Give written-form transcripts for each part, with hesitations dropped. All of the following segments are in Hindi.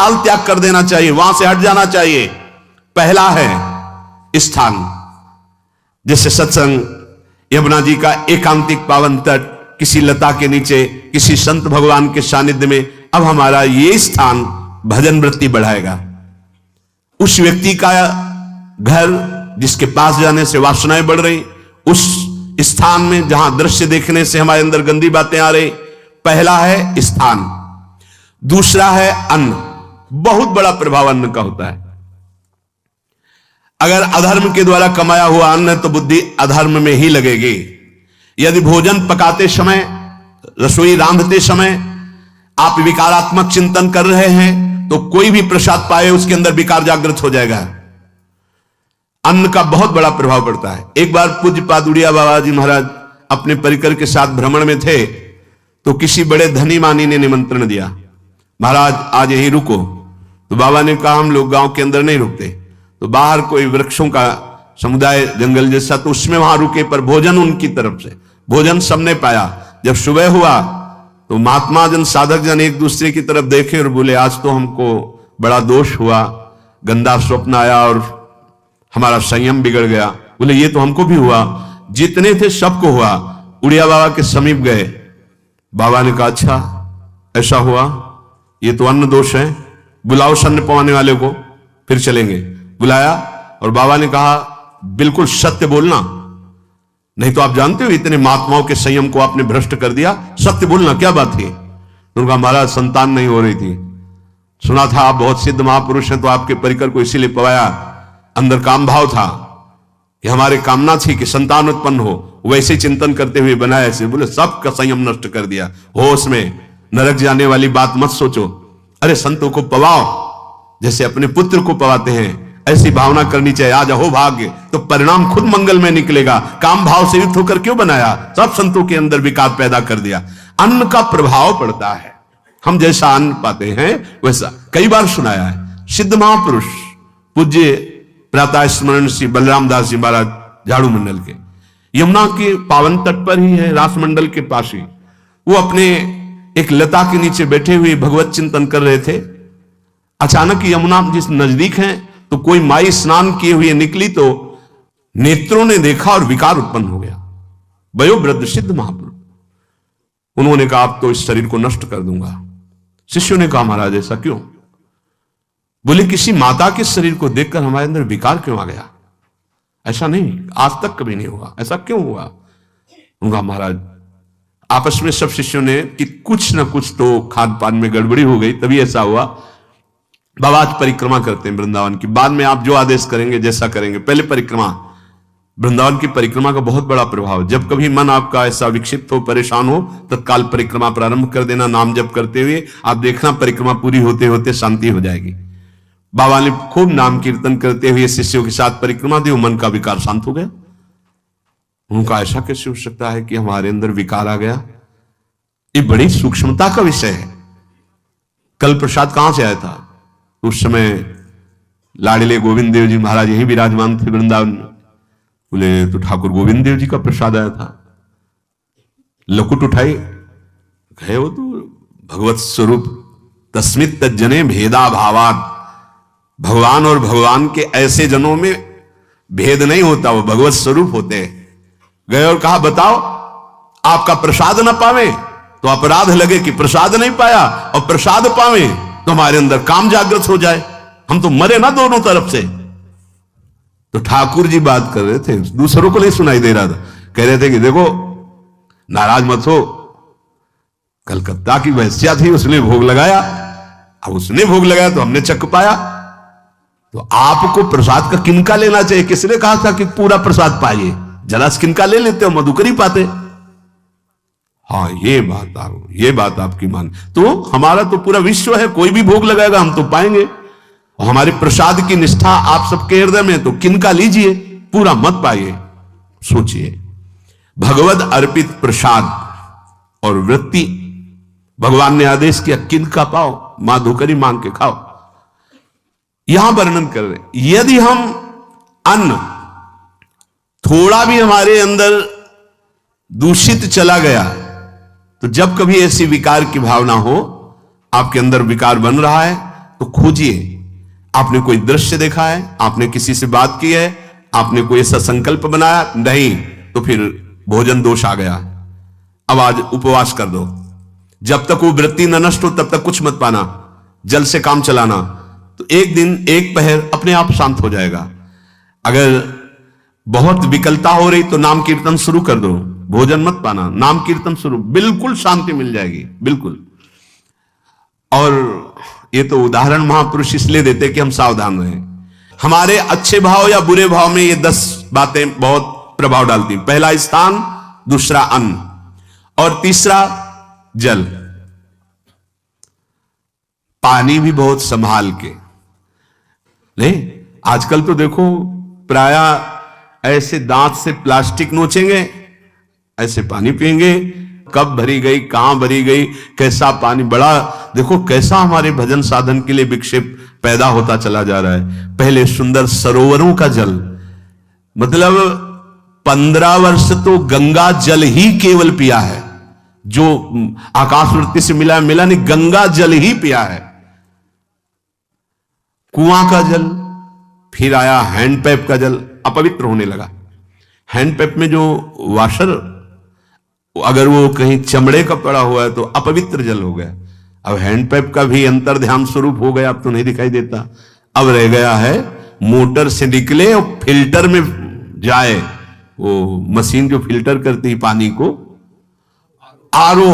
तत्काल त्याग कर देना चाहिए, वहां से हट जाना चाहिए। पहला है स्थान, जैसे सत्संग, यमुना जी का एकांतिक पावन तट, किसी लता के नीचे, किसी संत भगवान के सानिध्य में। अब हमारा ये स्थान भजन वृत्ति बढ़ाएगा। उस व्यक्ति का घर जिसके पास जाने से वासनाएं बढ़ रही, उस स्थान में जहां दृश्य देखने से हमारे अंदर गंदी बातें आ रही। पहला है स्थान। दूसरा है अन्न। बहुत बड़ा प्रभाव अन्न का होता है। अगर अधर्म के द्वारा कमाया हुआ अन्न है तो बुद्धि अधर्म में ही लगेगी। यदि भोजन पकाते समय, रसोई रांधते समय आप विकारात्मक चिंतन कर रहे हैं तो कोई भी प्रसाद पाए उसके अंदर विकार जागृत हो जाएगा। अन्न का बहुत बड़ा प्रभाव पड़ता है। एक बार पूज्य पादुड़िया बाबा जी महाराज अपने परिकर के साथ भ्रमण में थे तो किसी बड़े धनी मानी ने निमंत्रण दिया, महाराज आज यहीं रुको। तो बाबा ने कहा हम लोग गांव के अंदर नहीं रुकते। तो बाहर कोई वृक्षों का समुदाय, जंगल जैसा, तो उसमें वहां रुके, पर भोजन उनकी तरफ से, भोजन सबने पाया। जब सुबह हुआ तो महात्मा जन, साधक जन एक दूसरे की तरफ देखे और बोले आज तो हमको बड़ा दोष हुआ, गंदा स्वप्न आया और हमारा संयम बिगड़ गया। बोले ये तो हमको भी हुआ, जितने थे सबको हुआ। उड़िया बाबा के समीप गए, बाबा ने कहा अच्छा ऐसा हुआ, ये तो अन्न दोष है, बुलाओ सन्न पवाने वाले को, फिर चलेंगे। बुलाया और बाबा ने कहा बिल्कुल सत्य बोलना, नहीं तो आप जानते हो इतने महात्माओं के संयम को आपने भ्रष्ट कर दिया, सत्य बोलना क्या बात थी। उनका महाराज संतान नहीं हो रही थी, सुना था आप बहुत सिद्ध महापुरुष हैं तो आपके परिकर को इसीलिए पवाया, अंदर काम भाव था कि हमारे कामना थी कि संतान उत्पन्न हो, वैसे चिंतन करते हुए बनाया ऐसे। बोले सबका संयम नष्ट कर दिया। होश में, नरक जाने वाली बात मत सोचो। अरे संतों को पवाओ जैसे अपने पुत्र को पवाते हैं, ऐसी भावना करनी चाहिए। आज हो भाग्य तो परिणाम खुद मंगल में निकलेगा। काम भाव से युक्त होकर क्यों बनाया, सब संतों के अंदर विकार पैदा कर दिया। अन्न का प्रभाव पड़ता है, हम जैसा अन्न पाते हैं वैसा। कई बार सुनाया है, सिद्ध महापुरुष पूज्य प्रातः स्मरण श्री बलराम दास जी महाराज झाड़ू मंडल के, यमुना के पावन तट पर ही है, रासमंडल के पास ही, वो अपने एक लता के नीचे बैठे हुए भगवत चिंतन कर रहे थे। अचानक यमुना जिस नजदीक है तो कोई माई स्नान किए हुए निकली तो नेत्रों ने देखा और विकार उत्पन्न हो गया। वयोवृद्ध सिद्ध महापुरुष, उन्होंने कहा आप तो इस शरीर को नष्ट कर दूंगा। शिष्यों ने कहा महाराज ऐसा क्यों? बोले किसी माता के शरीर को देखकर हमारे अंदर विकार क्यों आ गया? ऐसा नहीं, आज तक कभी नहीं हुआ, ऐसा क्यों हुआ? उनका महाराज आपस में सब शिष्यों ने कि कुछ ना कुछ तो खान पान में गड़बड़ी हो गई तभी ऐसा हुआ। बाबा आज परिक्रमा करते हैं वृंदावन की, बाद में आप जो आदेश करेंगे जैसा करेंगे, पहले परिक्रमा। वृंदावन की परिक्रमा का बहुत बड़ा प्रभाव। जब कभी मन आपका ऐसा विक्षिप्त हो, परेशान हो, तत्काल परिक्रमा प्रारंभ कर देना, नाम जप करते हुए। आप देखना परिक्रमा पूरी होते होते शांति हो जाएगी। बाबा ने खूब नाम कीर्तन करते हुए शिष्यों के साथ परिक्रमा दी, मन का विकार शांत हो गया। उनका ऐसा कैसे हो सकता है कि हमारे अंदर विकार आ गया? ये बड़ी सूक्ष्मता का विषय है। कल प्रसाद कहां से आया था? उस समय लाडले गोविंद देव जी महाराज यही विराजमान थे वृंदावन में। बोले तो ठाकुर गोविंद देव जी का प्रसाद आया था। लकुट उठाई, गए वो तो भगवत स्वरूप तस्मित तज्जने भेदा भावात। भगवान और भगवान के ऐसे जनों में भेद नहीं होता, वो भगवत स्वरूप होते हैं। गए और कहा बताओ आपका प्रसाद न पावे तो अपराध लगे कि प्रसाद नहीं पाया, और प्रसाद पावे तो हमारे अंदर काम जागृत हो जाए, हम तो मरे ना दोनों तरफ से। तो ठाकुर जी बात कर रहे थे, दूसरों को नहीं सुनाई दे रहा था। कह रहे थे कि देखो नाराज मत हो, कलकत्ता की वैश्या थी, उसने भोग लगाया, अब उसने भोग लगाया तो हमने चख पाया, तो आपको प्रसाद का किनका लेना चाहिए? किसने कहा था कि पूरा प्रसाद पाइए? जरा किनका ले लेते हो, मधुकरी पाते। हाँ ये बात आपकी मान। तो हमारा तो पूरा विश्व है, कोई भी भोग लगाएगा हम तो पाएंगे। और हमारे प्रसाद की निष्ठा आप सबके हृदय में, तो किनका लीजिए, पूरा मत पाइए। सोचिए, भगवद अर्पित प्रसाद और वृत्ति, भगवान ने आदेश किया किनका पाओ, माधुकरी मांग के खाओ। यहां वर्णन कर रहे, यदि हम अन्न थोड़ा भी हमारे अंदर दूषित चला गया, तो जब कभी ऐसी विकार की भावना हो, आपके अंदर विकार बन रहा है, तो खोजिए। आपने कोई दृश्य देखा है, आपने किसी से बात की है, आपने कोई ऐसा संकल्प बनाया, नहीं, तो फिर भोजन दोष आ गया। अब आज उपवास कर दो, जब तक वो वृत्ति न नष्ट हो तब तक कुछ मत पाना, जल से काम चलाना, तो एक दिन एक पहर अपने आप शांत हो जाएगा। अगर बहुत विकलता हो रही तो नाम कीर्तन शुरू कर दो, भोजन मत पाना, नाम कीर्तन शुरू, बिल्कुल शांति मिल जाएगी, बिल्कुल। और ये तो उदाहरण महापुरुष इसलिए देते कि हम सावधान रहें। हमारे अच्छे भाव या बुरे भाव में ये 10 बातें बहुत प्रभाव डालती हैं। पहला स्थान, दूसरा अन्न, और तीसरा जल। पानी भी बहुत संभाल के, नहीं आजकल तो देखो प्राय ऐसे दांत से प्लास्टिक नोचेंगे, ऐसे पानी पिएंगे, कब भरी गई, कहां भरी गई, कैसा पानी, बड़ा देखो कैसा हमारे भजन साधन के लिए विक्षेप पैदा होता चला जा रहा है। पहले सुंदर सरोवरों का जल, मतलब 15 वर्ष तो गंगा जल ही केवल पिया है, जो आकाश वृत्ति से मिला नहीं, गंगा जल ही पिया है। कुआं का जल, फिर आया हैंडपैप का जल, अपवित्र होने लगा। हैंडपैप में जो वाशर, अगर वो कहीं चमड़े का पड़ा हुआ है तो अपवित्र जल हो गया। अब हैंडपैप का भी अंतर ध्यान स्वरूप हो गया, अब तो नहीं दिखाई देता। अब रह गया है मोटर से निकले और फिल्टर में जाए, वो मशीन जो फिल्टर करती है पानी को, आरओ,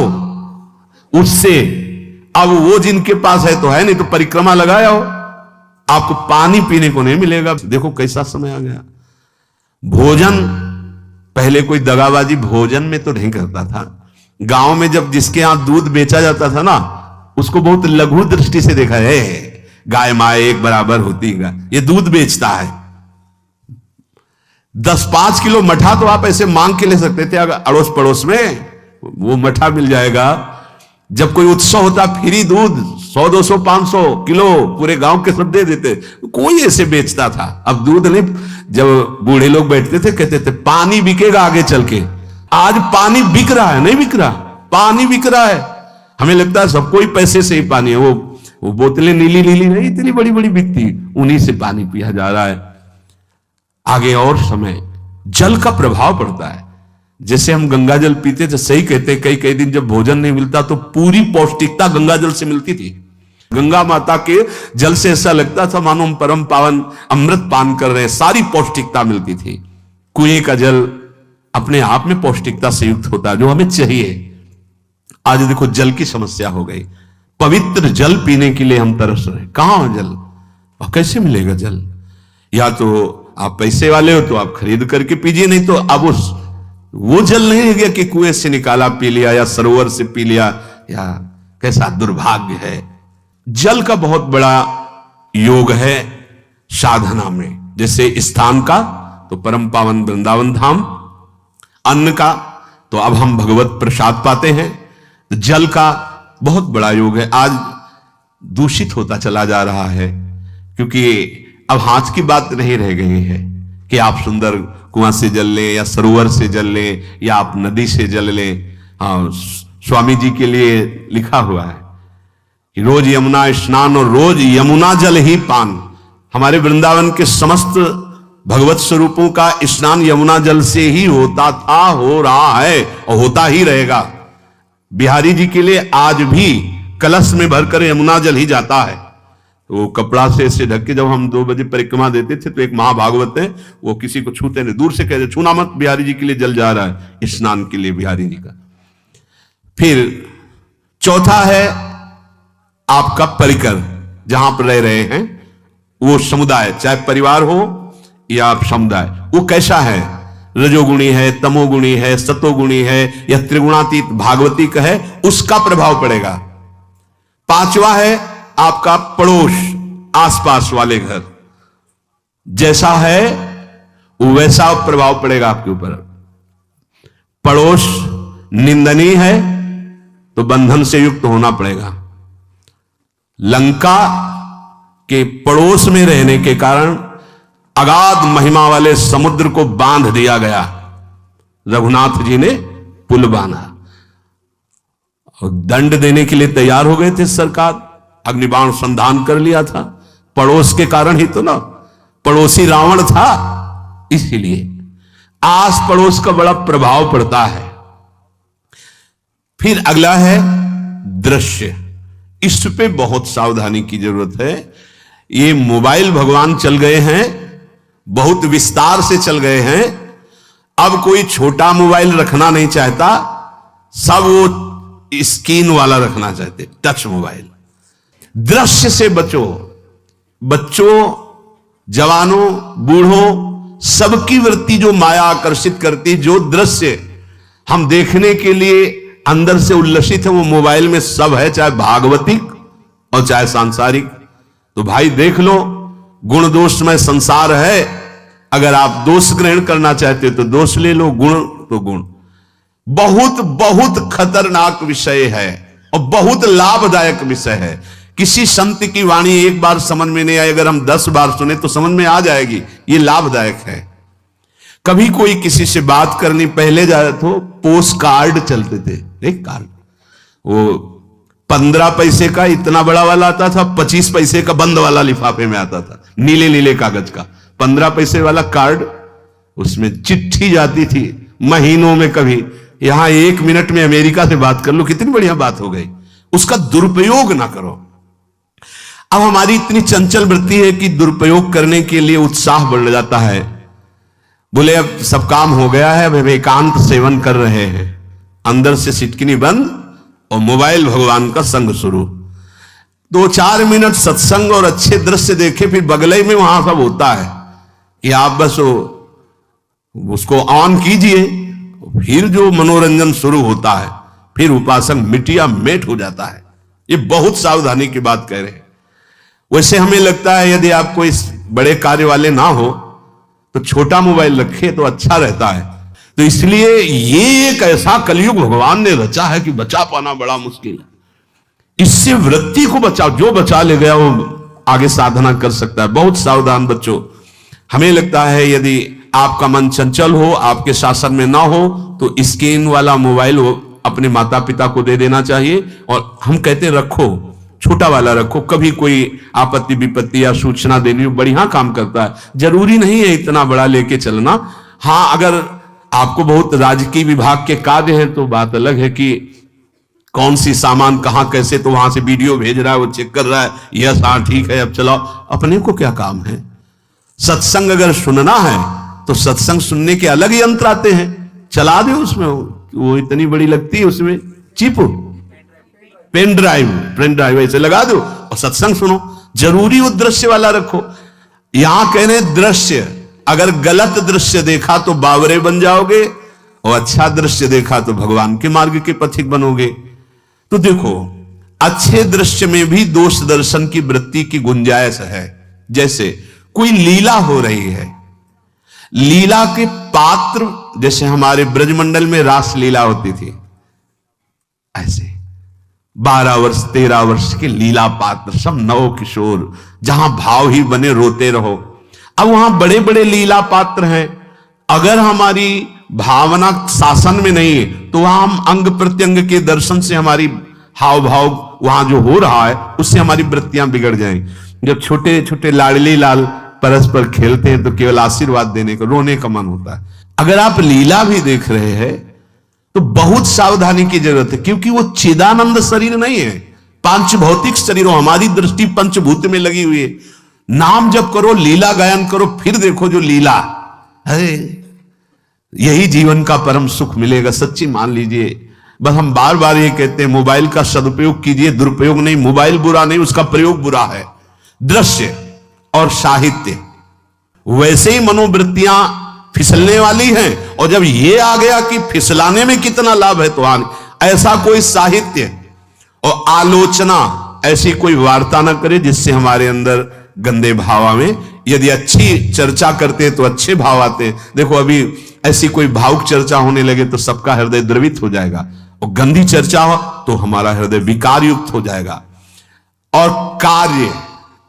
उससे। अब वो जिनके पास है तो है, नहीं तो परिक्रमा लगाया हो, आपको पानी पीने को नहीं मिलेगा। देखो कैसा समय आ गया। भोजन, पहले कोई दगाबाजी भोजन में तो नहीं करता था। गांव में जब जिसके यहां दूध बेचा जाता था ना, उसको बहुत लघु दृष्टि से देखा है, गाय माए एक बराबर होती है, ये दूध बेचता है। 10-5 किलो मठा तो आप ऐसे मांग के ले सकते थे, अगर अड़ोस पड़ोस में वो मठा मिल जाएगा। जब कोई उत्सव होता, फ्री दूध 100, 200, 500 किलो पूरे गांव के सब दे देते, कोई ऐसे बेचता था। अब दूध नहीं, जब बूढ़े लोग बैठते थे कहते थे पानी बिकेगा आगे चल के। आज पानी बिक रहा है, नहीं बिक रहा, पानी बिक रहा है। हमें लगता है सब कोई पैसे से ही पानी है, वो बोतलें नीली नीली नहीं, इतनी बड़ी बड़ी बिकती, उन्हीं से पानी पिया जा रहा है। आगे और समय जल का प्रभाव पड़ता है। जैसे हम गंगा जल पीते थे, सही कहते, कई कई दिन जब भोजन नहीं मिलता तो पूरी पौष्टिकता गंगा जल से मिलती थी। गंगा माता के जल से ऐसा लगता था मानो हम परम पावन अमृत पान कर रहे हैं, सारी पौष्टिकता मिलती थी। कुएं का जल अपने आप में पौष्टिकता से युक्त होता है, जो हमें चाहिए। आज देखो जल की समस्या हो गई, पवित्र जल पीने के लिए हम तरस रहे, कहां जल और कैसे मिलेगा जल? या तो आप पैसे वाले हो तो आप खरीद करके पीजिए, नहीं तो अब वो जल नहीं है गया कि कुएं से निकाला पी लिया या सरोवर से पी लिया, या कैसा दुर्भाग्य है। जल का बहुत बड़ा योग है साधना में। जैसे स्थान का तो परम पावन वृंदावन धाम, अन्न का तो अब हम भगवत प्रसाद पाते हैं, तो जल का बहुत बड़ा योग है। आज दूषित होता चला जा रहा है, क्योंकि अब हाथ की बात नहीं रह गई है कि आप सुंदर कुआं से जल लें या सरोवर से जल लें या आप नदी से जल लें। हाँ, स्वामी जी के लिए लिखा हुआ है कि रोज यमुना स्नान और रोज यमुना जल ही पान। हमारे वृंदावन के समस्त भगवत स्वरूपों का स्नान यमुना जल से ही होता था, हो रहा है और होता ही रहेगा। बिहारी जी के लिए आज भी कलश में भरकर यमुना जल ही जाता है। तो वो कपड़ा से ऐसे ढक के जब हम 2 बजे परिक्रमा देते थे तो एक महाभागवत है, वो किसी को छूते नहीं, दूर से कहते छूना मत, बिहारी जी के लिए जल जा रहा है स्नान के लिए बिहारी जी का। फिर चौथा है आपका परिकर, जहां पर रह रहे हैं वो समुदाय, चाहे परिवार हो या आप समुदाय, वो कैसा है, रजोगुणी है, तमोगुणी है, सतोगुणी है या त्रिगुणातीत भागवतिक है, उसका प्रभाव पड़ेगा। 5वां है आपका पड़ोस, आसपास वाले घर, जैसा है वैसा प्रभाव पड़ेगा आपके ऊपर। पड़ोस निंदनीय है तो बंधन से युक्त होना पड़ेगा। लंका के पड़ोस में रहने के कारण अगाध महिमा वाले समुद्र को बांध दिया गया, रघुनाथ जी ने पुल बांधा और दंड देने के लिए तैयार हो गए थे सरकार। अग्निबाण संधान कर लिया था, पड़ोस के कारण ही तो ना, पड़ोसी रावण था, इसीलिए आस पड़ोस का बड़ा प्रभाव पड़ता है। फिर अगला है दृश्य, इस पे बहुत सावधानी की जरूरत है। ये मोबाइल भगवान चल गए हैं, बहुत विस्तार से चल गए हैं। अब कोई छोटा मोबाइल रखना नहीं चाहता, सब वो स्क्रीन वाला रखना चाहते, टच मोबाइल। दृश्य से बचो, बच्चों, जवानों, बूढ़ों, सबकी वृत्ति जो माया आकर्षित करती, जो दृश्य हम देखने के लिए अंदर से उल्लसित है, वो मोबाइल में सब है, चाहे भागवतिक और चाहे सांसारिक। तो भाई देख लो, गुण दोषमय संसार है। अगर आप दोष ग्रहण करना चाहते हो तो दोष ले लो, गुण तो गुण। बहुत बहुत खतरनाक विषय है और बहुत लाभदायक विषय है। किसी संत की वाणी एक बार समझ में नहीं आई, अगर हम 10 बार सुने तो समझ में आ जाएगी, ये लाभदायक है। कभी कोई किसी से बात करनी, पहले जाए तो पोस्ट कार्ड चलते थे, एक कार्ड, वो 15 पैसे का इतना बड़ा वाला आता था, 25 पैसे का बंद वाला लिफाफे में आता था, नीले नीले कागज का 15 पैसे वाला कार्ड, उसमें चिट्ठी जाती थी महीनों में। कभी यहां 1 मिनट में अमेरिका से बात कर लो, कितनी बढ़िया बात हो गई। उसका दुरुपयोग ना करो। अब हमारी इतनी चंचल वृत्ति है कि दुरुपयोग करने के लिए उत्साह बढ़ जाता है। बोले अब सब काम हो गया है, अब एकांत सेवन कर रहे हैं, अंदर से सिटकिनी बंद और मोबाइल भगवान का संग शुरू। 2-4 मिनट सत्संग और अच्छे दृश्य देखे, फिर बगले में वहां सब होता है कि आप बस उसको ऑन कीजिए, फिर जो मनोरंजन शुरू होता है, फिर उपासक मिटिया मेट हो जाता है। ये बहुत सावधानी की बात कह रहे हैं। वैसे हमें लगता है यदि आप कोई बड़े कार्य वाले ना हो तो छोटा मोबाइल रखे तो अच्छा रहता है। तो इसलिए ये एक ऐसा कलयुग भगवान ने रचा है कि बचा पाना बड़ा मुश्किल है। इससे वृत्ति को बचाओ, जो बचा ले गया वो आगे साधना कर सकता है। बहुत सावधान बच्चों। हमें लगता है यदि आपका मन चंचल हो, आपके शासन में ना हो, तो स्क्रीन वाला मोबाइल अपने माता पिता को दे देना चाहिए। और हम कहते हैं रखो, छोटा वाला रखो, कभी कोई आपत्ति विपत्ति या सूचना देनी हो, बढ़िया काम करता है। जरूरी नहीं है इतना बड़ा लेके चलना। हाँ, अगर आपको बहुत राजकीय विभाग के कार्य हैं तो बात अलग है कि कौन सी सामान कहां कैसे, तो वहां से वीडियो भेज रहा है, वो चेक कर रहा है, यस हाँ ठीक है अब चलाओ। अपने को क्या काम है? सत्संग अगर सुनना है तो सत्संग सुनने के अलग यंत्र आते हैं, चला दो उसमें, वो इतनी बड़ी लगती है, उसमें चिप पेन ड्राइव ऐसे लगा दो और सत्संग सुनो। जरूरी वो दृश्य वाला रखो। यहां कह रहे दृश्य, अगर गलत दृश्य देखा तो बावरे बन जाओगे और अच्छा दृश्य देखा तो भगवान के मार्ग के पथिक बनोगे। तो देखो, अच्छे दृश्य में भी दोष दर्शन की वृत्ति की गुंजाइश है। जैसे कोई लीला हो रही है, लीला के पात्र, जैसे हमारे ब्रजमंडल में रास लीला होती थी, ऐसे 12 वर्ष 13 वर्ष के लीला पात्र, सब नव किशोर, जहां भाव ही बने रोते रहो। अब वहां बड़े बड़े लीला पात्र हैं, अगर हमारी भावना शासन में नहीं है तो वहां हम अंग प्रत्यंग के दर्शन से हमारी हाव भाव वहां जो हो रहा है उससे हमारी वृत्तियां बिगड़ जाएंगी। जब छोटे छोटे लाडली लाल परस्पर खेलते हैं तो केवल आशीर्वाद देने को, रोने का मन होता है। अगर आप लीला भी देख रहे हैं तो बहुत सावधानी की जरूरत है, क्योंकि वो चिदानंद शरीर नहीं है, पांच भौतिक शरीरों, हमारी दृष्टि पंचभूत में लगी हुई है। नाम जप करो, लीला गायन करो, फिर देखो जो लीला है, यही जीवन का परम सुख मिलेगा। सच्ची मान लीजिए। बस हम बार बार ये कहते हैं मोबाइल का सदुपयोग कीजिए, दुरुपयोग नहीं। मोबाइल बुरा नहीं, उसका प्रयोग बुरा है। दृश्य और साहित्य वैसे ही मनोवृत्तियां फिसलने वाली हैं, और जब ये आ गया कि फिसलाने में कितना लाभ है तो ऐसा कोई साहित्य और आलोचना, ऐसी कोई वार्ता ना करे जिससे हमारे अंदर गंदे भाव आवे। यदि अच्छी चर्चा करते हैं तो अच्छे भाव आते हैं। देखो अभी ऐसी कोई भावुक चर्चा होने लगे तो सबका हृदय द्रवित हो जाएगा, और गंदी चर्चा हो तो हमारा हृदय विकार युक्त हो जाएगा। और कार्य,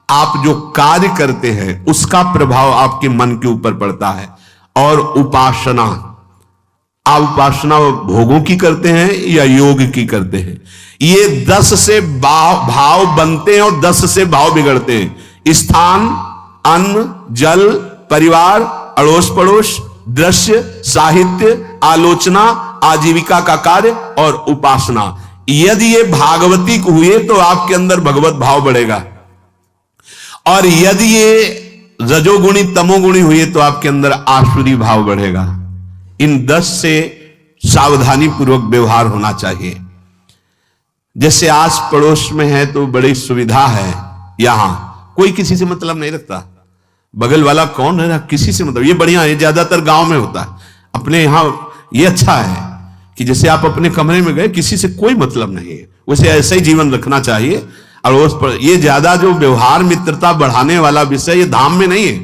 आप जो कार्य करते हैं उसका प्रभाव आपके मन के ऊपर पड़ता है। और उपासना, आप उपासना भोगों की करते हैं या योग की करते हैं? ये 10 से भाव बनते हैं और 10 से भाव बिगड़ते हैं। स्थान, अन्न, जल, परिवार, अड़ोस पड़ोस, दृश्य, साहित्य, आलोचना, आजीविका का कार्य और उपासना। यदि ये भागवतिक हुए तो आपके अंदर भगवत भाव बढ़ेगा, और यदि ये रजोगुणी तमोगुणी हुए तो आपके अंदर आसुरी भाव बढ़ेगा। इन 10 से सावधानी पूर्वक व्यवहार होना चाहिए। जैसे आस पड़ोस में है तो बड़ी सुविधा है, यहां कोई किसी से मतलब नहीं रखता, बगल वाला कौन है किसी से मतलब, ये बढ़िया है, ज्यादातर गांव में होता है। अपने यहां ये अच्छा है कि जैसे आप अपने कमरे में गए, किसी से कोई मतलब नहीं है, वैसे ऐसा ही जीवन रखना चाहिए। और उस पर ये ज्यादा जो व्यवहार मित्रता बढ़ाने वाला विषय, ये धाम में नहीं है,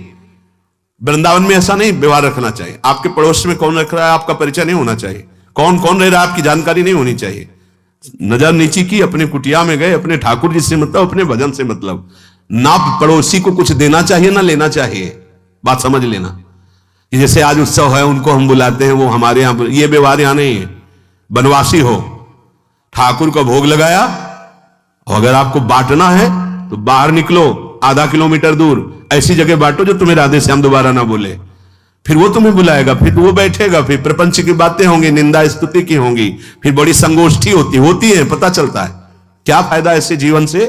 वृंदावन में ऐसा नहीं व्यवहार रखना चाहिए। आपके पड़ोस में कौन रख रहा है आपका परिचय नहीं होना चाहिए, कौन कौन रह रहा है आपकी जानकारी नहीं होनी चाहिए। नजर नीची की, अपने कुटिया में गए, अपने ठाकुर जी से मतलब, अपने भजन से मतलब, ना पड़ोसी को कुछ देना चाहिए ना लेना चाहिए। बात समझ लेना। जैसे आज उत्सव है, उनको हम बुलाते हैं, वो हमारे यहां, ये व्यवहार यहां नहीं है। बनवासी हो, ठाकुर का भोग लगाया, और अगर आपको बांटना है तो बाहर निकलो, आधा किलोमीटर दूर ऐसी जगह बांटो जो तुम्हें राधे श्याम दोबारा ना बोले, फिर वो तुम्हें बुलाएगा, फिर वो बैठेगा, फिर प्रपंच की बातें होंगी, निंदा स्तुति की होंगी, फिर बड़ी संगोष्ठी होती है, पता चलता है। क्या फायदा ऐसे जीवन से?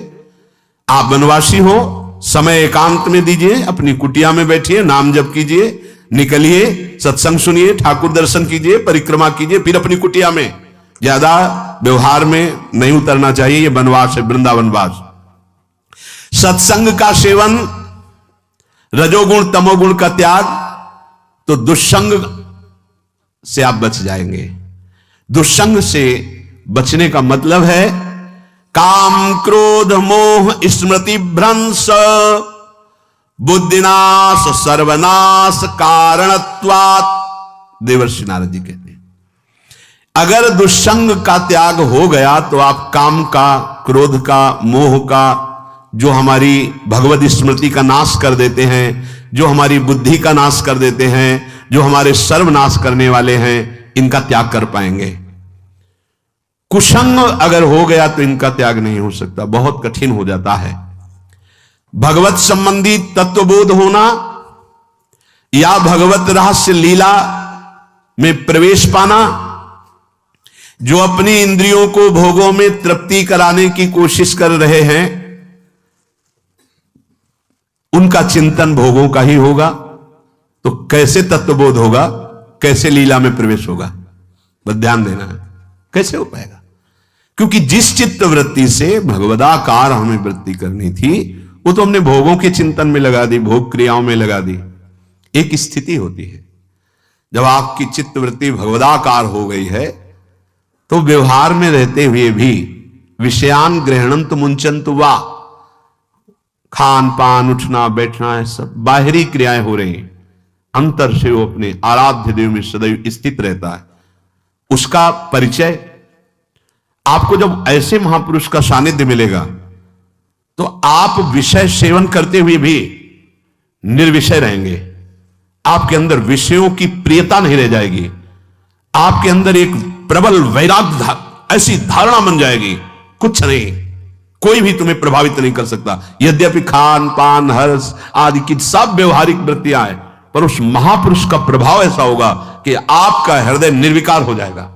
आप वनवासी हो, समय एकांत में दीजिए, अपनी कुटिया में बैठिए, नाम जप कीजिए, निकलिए, सत्संग सुनिए, ठाकुर दर्शन कीजिए, परिक्रमा कीजिए, फिर अपनी कुटिया में। ज्यादा व्यवहार में नहीं उतरना चाहिए, ये वनवास है, वृंदावनवास। सत्संग का सेवन, रजोगुण तमोगुण का त्याग, तो दुष्संग से आप बच जाएंगे। दुष्संग से बचने का मतलब है काम क्रोध मोह स्मृति भ्रंश बुद्धिनाश सर्वनाश कारणत्वात्, देवर्षि नारद जी कहते हैं। अगर दुष्संग का त्याग हो गया तो आप काम का, क्रोध का, मोह का, जो हमारी भगवत स्मृति का नाश कर देते हैं, जो हमारी बुद्धि का नाश कर देते हैं, जो हमारे सर्वनाश करने वाले हैं, इनका त्याग कर पाएंगे। कुसंग अगर हो गया तो इनका त्याग नहीं हो सकता, बहुत कठिन हो जाता है। भगवत संबंधी तत्वबोध होना या भगवत रहस्य लीला में प्रवेश पाना, जो अपनी इंद्रियों को भोगों में तृप्ति कराने की कोशिश कर रहे हैं, उनका चिंतन भोगों का ही होगा, तो कैसे तत्वबोध होगा, कैसे लीला में प्रवेश होगा? बस ध्यान देना है, कैसे हो पाएगा? क्योंकि जिस चित्त वृत्ति से भगवदाकार हमें वृत्ति करनी थी, वो तो हमने भोगों के चिंतन में लगा दी, भोग क्रियाओं में लगा दी। एक स्थिति होती है जब आपकी चित्त वृत्ति भगवदाकार हो गई है, तो व्यवहार में रहते हुए भी विषयान ग्रहणंत मुंचंत वा, खान पान, उठना बैठना, सब बाहरी क्रियाएं हो रही हैं, अंतर से वो अपने आराध्य देव में सदैव स्थित रहता है। उसका परिचय आपको जब ऐसे महापुरुष का सानिध्य मिलेगा, तो आप विषय सेवन करते हुए भी निर्विषय रहेंगे। आपके अंदर विषयों की प्रियता नहीं रह जाएगी, आपके अंदर एक प्रबल वैराग्य, ऐसी धारणा बन जाएगी, कुछ नहीं, कोई भी तुम्हें प्रभावित नहीं कर सकता। यद्यपि खान पान, हर्ष आदि की सब व्यवहारिक वृत्तियां हैं, पर उस महापुरुष का प्रभाव ऐसा होगा कि आपका हृदय निर्विकार हो जाएगा।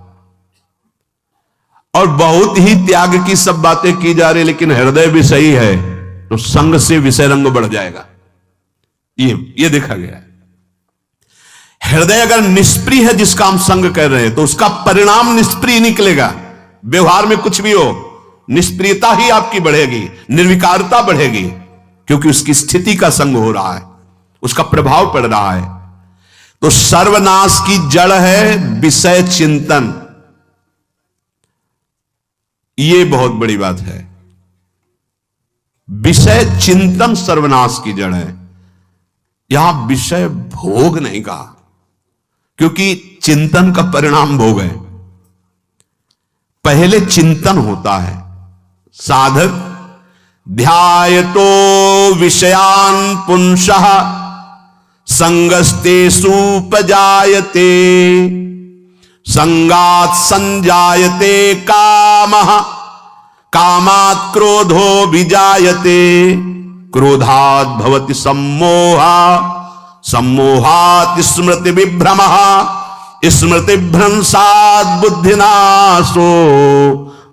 और बहुत ही त्याग की सब बातें की जा रही, लेकिन हृदय भी सही है, तो संग से विषय रंग बढ़ जाएगा। ये देखा गया है। हृदय अगर निष्प्रिय है, जिसका हम संग कर रहे हैं, तो उसका परिणाम निष्प्रिय निकलेगा। व्यवहार में कुछ भी हो, निष्प्रियता ही आपकी बढ़ेगी, निर्विकारता बढ़ेगी, क्योंकि उसकी स्थिति का संग हो रहा है, उसका प्रभाव पड़ रहा है। तो सर्वनाश की जड़ है विषय चिंतन। ये बहुत बड़ी बात है। विषय चिंतन सर्वनाश की जड़ है। यहां विषय भोग नहीं कहा, क्योंकि चिंतन का परिणाम भोग है। पहले चिंतन होता है। साधक ध्यायतो विषयान पुंसः संगस्ते सुपजायते संगात संजायते कामः, कामात् क्रोधो विजायते, क्रोधात् भवति सम्मोहः, सम्मोहात् स्मृति विभ्रमः, स्मृति भ्रंशात् बुद्धिनाशो,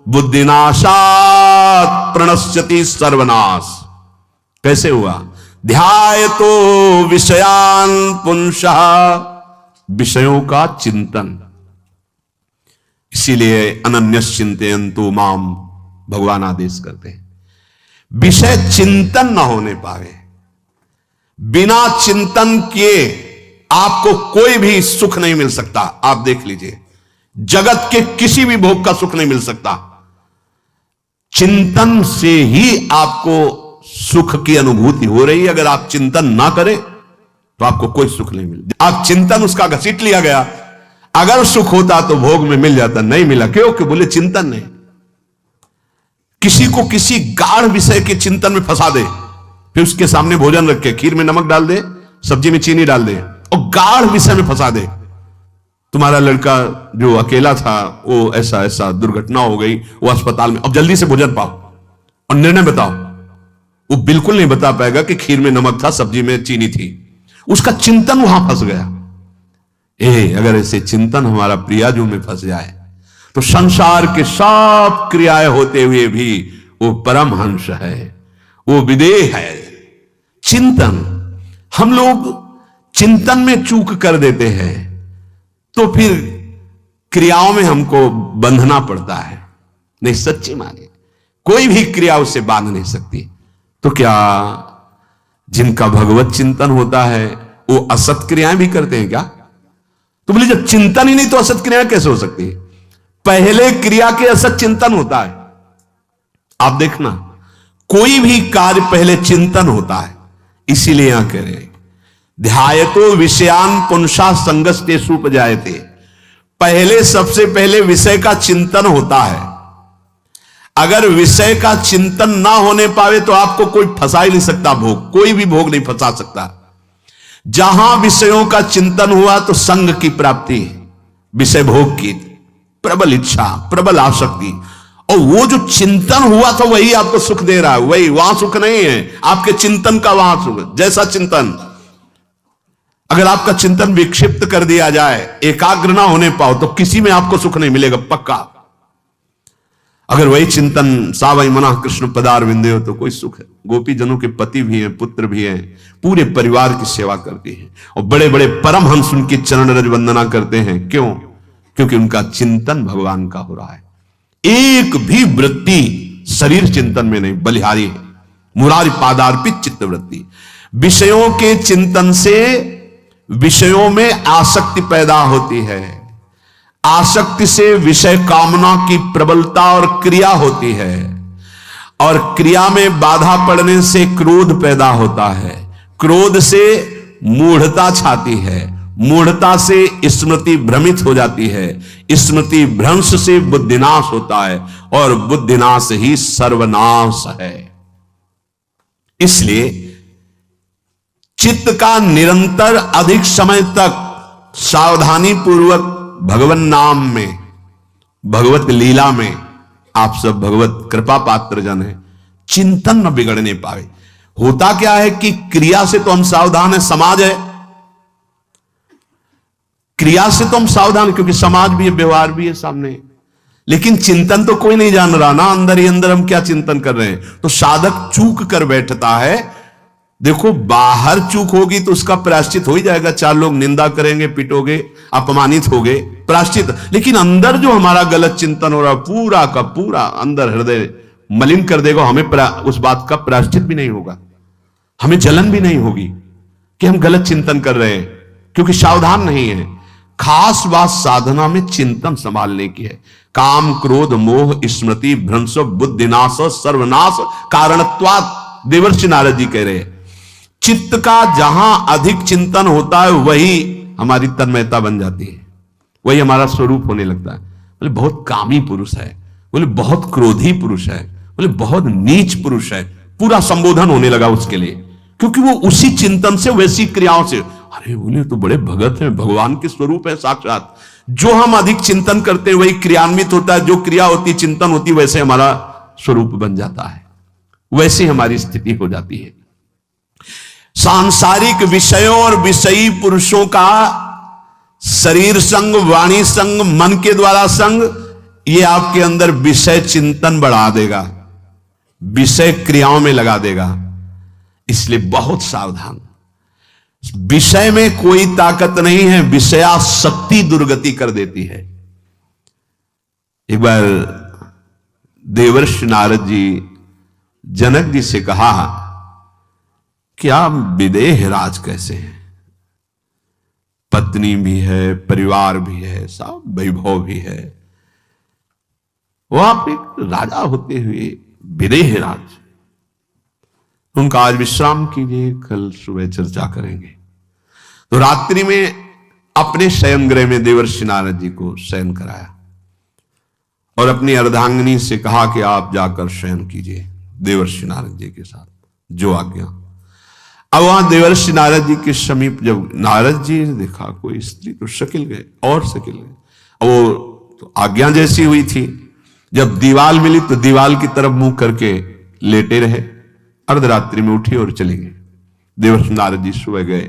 बुद्धिनाशात् प्रणश्यति सर्वनाश। कैसे हुआ? ध्यायतो विषयान् पुंसः, विषयों का चिंतन। इसीलिए अनन्यश्चिन्तयन्तु माम भगवान आदेश करते हैं, विषय चिंतन न होने पावे। बिना चिंतन किए आपको कोई भी सुख नहीं मिल सकता। आप देख लीजिए, जगत के किसी भी भोग का सुख नहीं मिल सकता। चिंतन से ही आपको सुख की अनुभूति हो रही है। अगर आप चिंतन ना करें तो आपको कोई सुख नहीं मिलता। आप चिंतन उसका घसीट लिया गया। अगर सुख होता तो भोग में मिल जाता, नहीं मिला। क्यों? कि बोले चिंतन नहीं। किसी को किसी गाढ़ विषय के चिंतन में फंसा दे, फिर उसके सामने भोजन रखे, खीर में नमक डाल दे, सब्जी में चीनी डाल दे और गाढ़ विषय में फंसा दे। तुम्हारा लड़का जो अकेला था वो ऐसा ऐसा दुर्घटना हो गई, वो अस्पताल में, अब जल्दी से भोजन पाओ और निर्णय बताओ। वो बिल्कुल नहीं बता पाएगा कि खीर में नमक था, सब्जी में चीनी थी। उसका चिंतन वहां फंस गया। अगर ऐसे चिंतन हमारा प्रियाजू में फंस जाए तो संसार के सब क्रियाएं होते हुए भी वो परमहंस है, वो विदेह है। चिंतन, हम लोग चिंतन में चूक कर देते हैं तो फिर क्रियाओं में हमको बंधना पड़ता है। नहीं, सच्ची माने कोई भी क्रिया उससे बांध नहीं सकती। तो क्या जिनका भगवत चिंतन होता है वो असत क्रियाएं भी करते हैं क्या? तो बोले जब चिंतन ही नहीं तो असत क्रियाएं कैसे हो सकती है? पहले क्रिया के असत चिंतन होता है। आप देखना, कोई भी कार्य पहले चिंतन होता है। इसीलिए यहां कह रहे ध्यायतो विषयान पुंसा संगस्तेषु उपजायते। पहले, सबसे पहले विषय का चिंतन होता है। अगर विषय का चिंतन ना होने पावे तो आपको कोई फंसा ही नहीं सकता। भोग, कोई भी भोग नहीं फंसा सकता। जहां विषयों का चिंतन हुआ तो संग की प्राप्ति, विषय भोग की प्रबल इच्छा, प्रबल आसक्ति, और वो जो चिंतन हुआ था वही आपको सुख दे रहा है। वही, वहां सुख नहीं है, आपके चिंतन का वहां सुख। जैसा चिंतन, अगर आपका चिंतन विक्षिप्त कर दिया जाए, एकाग्र ना होने पाओ तो किसी में आपको सुख नहीं मिलेगा, पक्का। अगर वही चिंतन सावई मना कृष्ण पदार विंदे हो तो कोई सुख है। गोपी जनों के पति भी हैं, पुत्र भी हैं, पूरे परिवार की सेवा करती हैं और बड़े बड़े परमहंस उनकी चरण रज वंदना करते हैं। क्यों? क्योंकि उनका चिंतन भगवान का हो रहा है। एक भी वृत्ति शरीर चिंतन में नहीं, बलिहारी है। मुरारी पादार्पित चित्त वृत्ति। विषयों के चिंतन से विषयों में आसक्ति पैदा होती है। आसक्ति से विषय कामना की प्रबलता और क्रिया होती है, और क्रिया में बाधा पड़ने से क्रोध पैदा होता है। क्रोध से मूढ़ता छाती है, मूढ़ता से स्मृति भ्रमित हो जाती है, स्मृति भ्रंश से बुद्धिनाश होता है, और बुद्धिनाश ही सर्वनाश है। इसलिए चित्त का निरंतर अधिक समय तक सावधानी पूर्वक भगवन नाम में, भगवत लीला में, आप सब भगवत कृपा पात्र जन है, चिंतन न बिगड़ने पावे। होता क्या है कि क्रिया से तो हम सावधान है, समाज है, क्रिया से तो हम सावधान, क्योंकि समाज भी है, व्यवहार भी है सामने, लेकिन चिंतन तो कोई नहीं जान रहा ना, अंदर ही अंदर हम क्या चिंतन कर रहे हैं। तो साधक चूक कर बैठता है। देखो, बाहर चूक होगी तो उसका प्रायश्चित हो ही जाएगा। चार लोग निंदा करेंगे, पिटोगे, अपमानित होगे, प्रायश्चित। लेकिन अंदर जो हमारा गलत चिंतन हो रहा है, पूरा का पूरा अंदर हृदय मलिन कर देगा। हमें उस बात का प्रायश्चित भी नहीं होगा, हमें जलन भी नहीं होगी कि हम गलत चिंतन कर रहे हैं, क्योंकि सावधान नहीं है। खास बात साधना में चिंतन संभालने की है। काम, क्रोध, मोह, स्मृति भ्रंश, बुद्धिनाश, सर्वनाश कारणत्वात्, देवर्षि नारद जी कह रहे हैं। चित्त का जहां अधिक चिंतन होता है वही हमारी तन्मयता बन जाती है, वही हमारा स्वरूप होने लगता है। बोले बहुत कामी पुरुष है, बोले बहुत क्रोधी पुरुष है, बोले बहुत नीच पुरुष है, पूरा संबोधन होने लगा उसके लिए, क्योंकि वो उसी चिंतन से, वैसी क्रियाओं से। अरे बोले तो बड़े भगत हैं, भगवान के स्वरूप है साक्षात। जो हम अधिक चिंतन करते हैं वही क्रियान्वित होता है, जो क्रिया होती चिंतन होती वैसे हमारा स्वरूप बन जाता है, वैसी हमारी स्थिति हो जाती है। सांसारिक विषयों और विषयी पुरुषों का शरीर संग, वाणी संग, मन के द्वारा संग, ये आपके अंदर विषय चिंतन बढ़ा देगा, विषय क्रियाओं में लगा देगा। इसलिए बहुत सावधान। विषय में कोई ताकत नहीं है, विषयाशक्ति दुर्गति कर देती है। एक बार देवर्षि नारद जी जनक जी से कहा कि आप विदेह राज कैसे हैं, पत्नी भी है, परिवार भी है, सब वैभव भी है, वो आप एक राजा होते हुए विदेह राज। उनका आज विश्राम कीजिए, कल सुबह चर्चा करेंगे। तो रात्रि में अपने शयन गृह में देवर्षि नारद जी को शयन कराया और अपनी अर्धांगिनी से कहा कि आप जाकर शयन कीजिए देवर्षि नारद जी के साथ, जो आज्ञा। अब वहां देवर्षि नारद जी के समीप जब नारद जी ने देखा कोई स्त्री, तो शकिल गए और शकिल गए। अब वो तो आज्ञा जैसी हुई थी, जब दीवाल मिली तो दीवाल की तरफ मुंह करके लेटे रहे। अर्धरात्रि में उठी और चले गए। देवर्षि नारद जी सुबह गए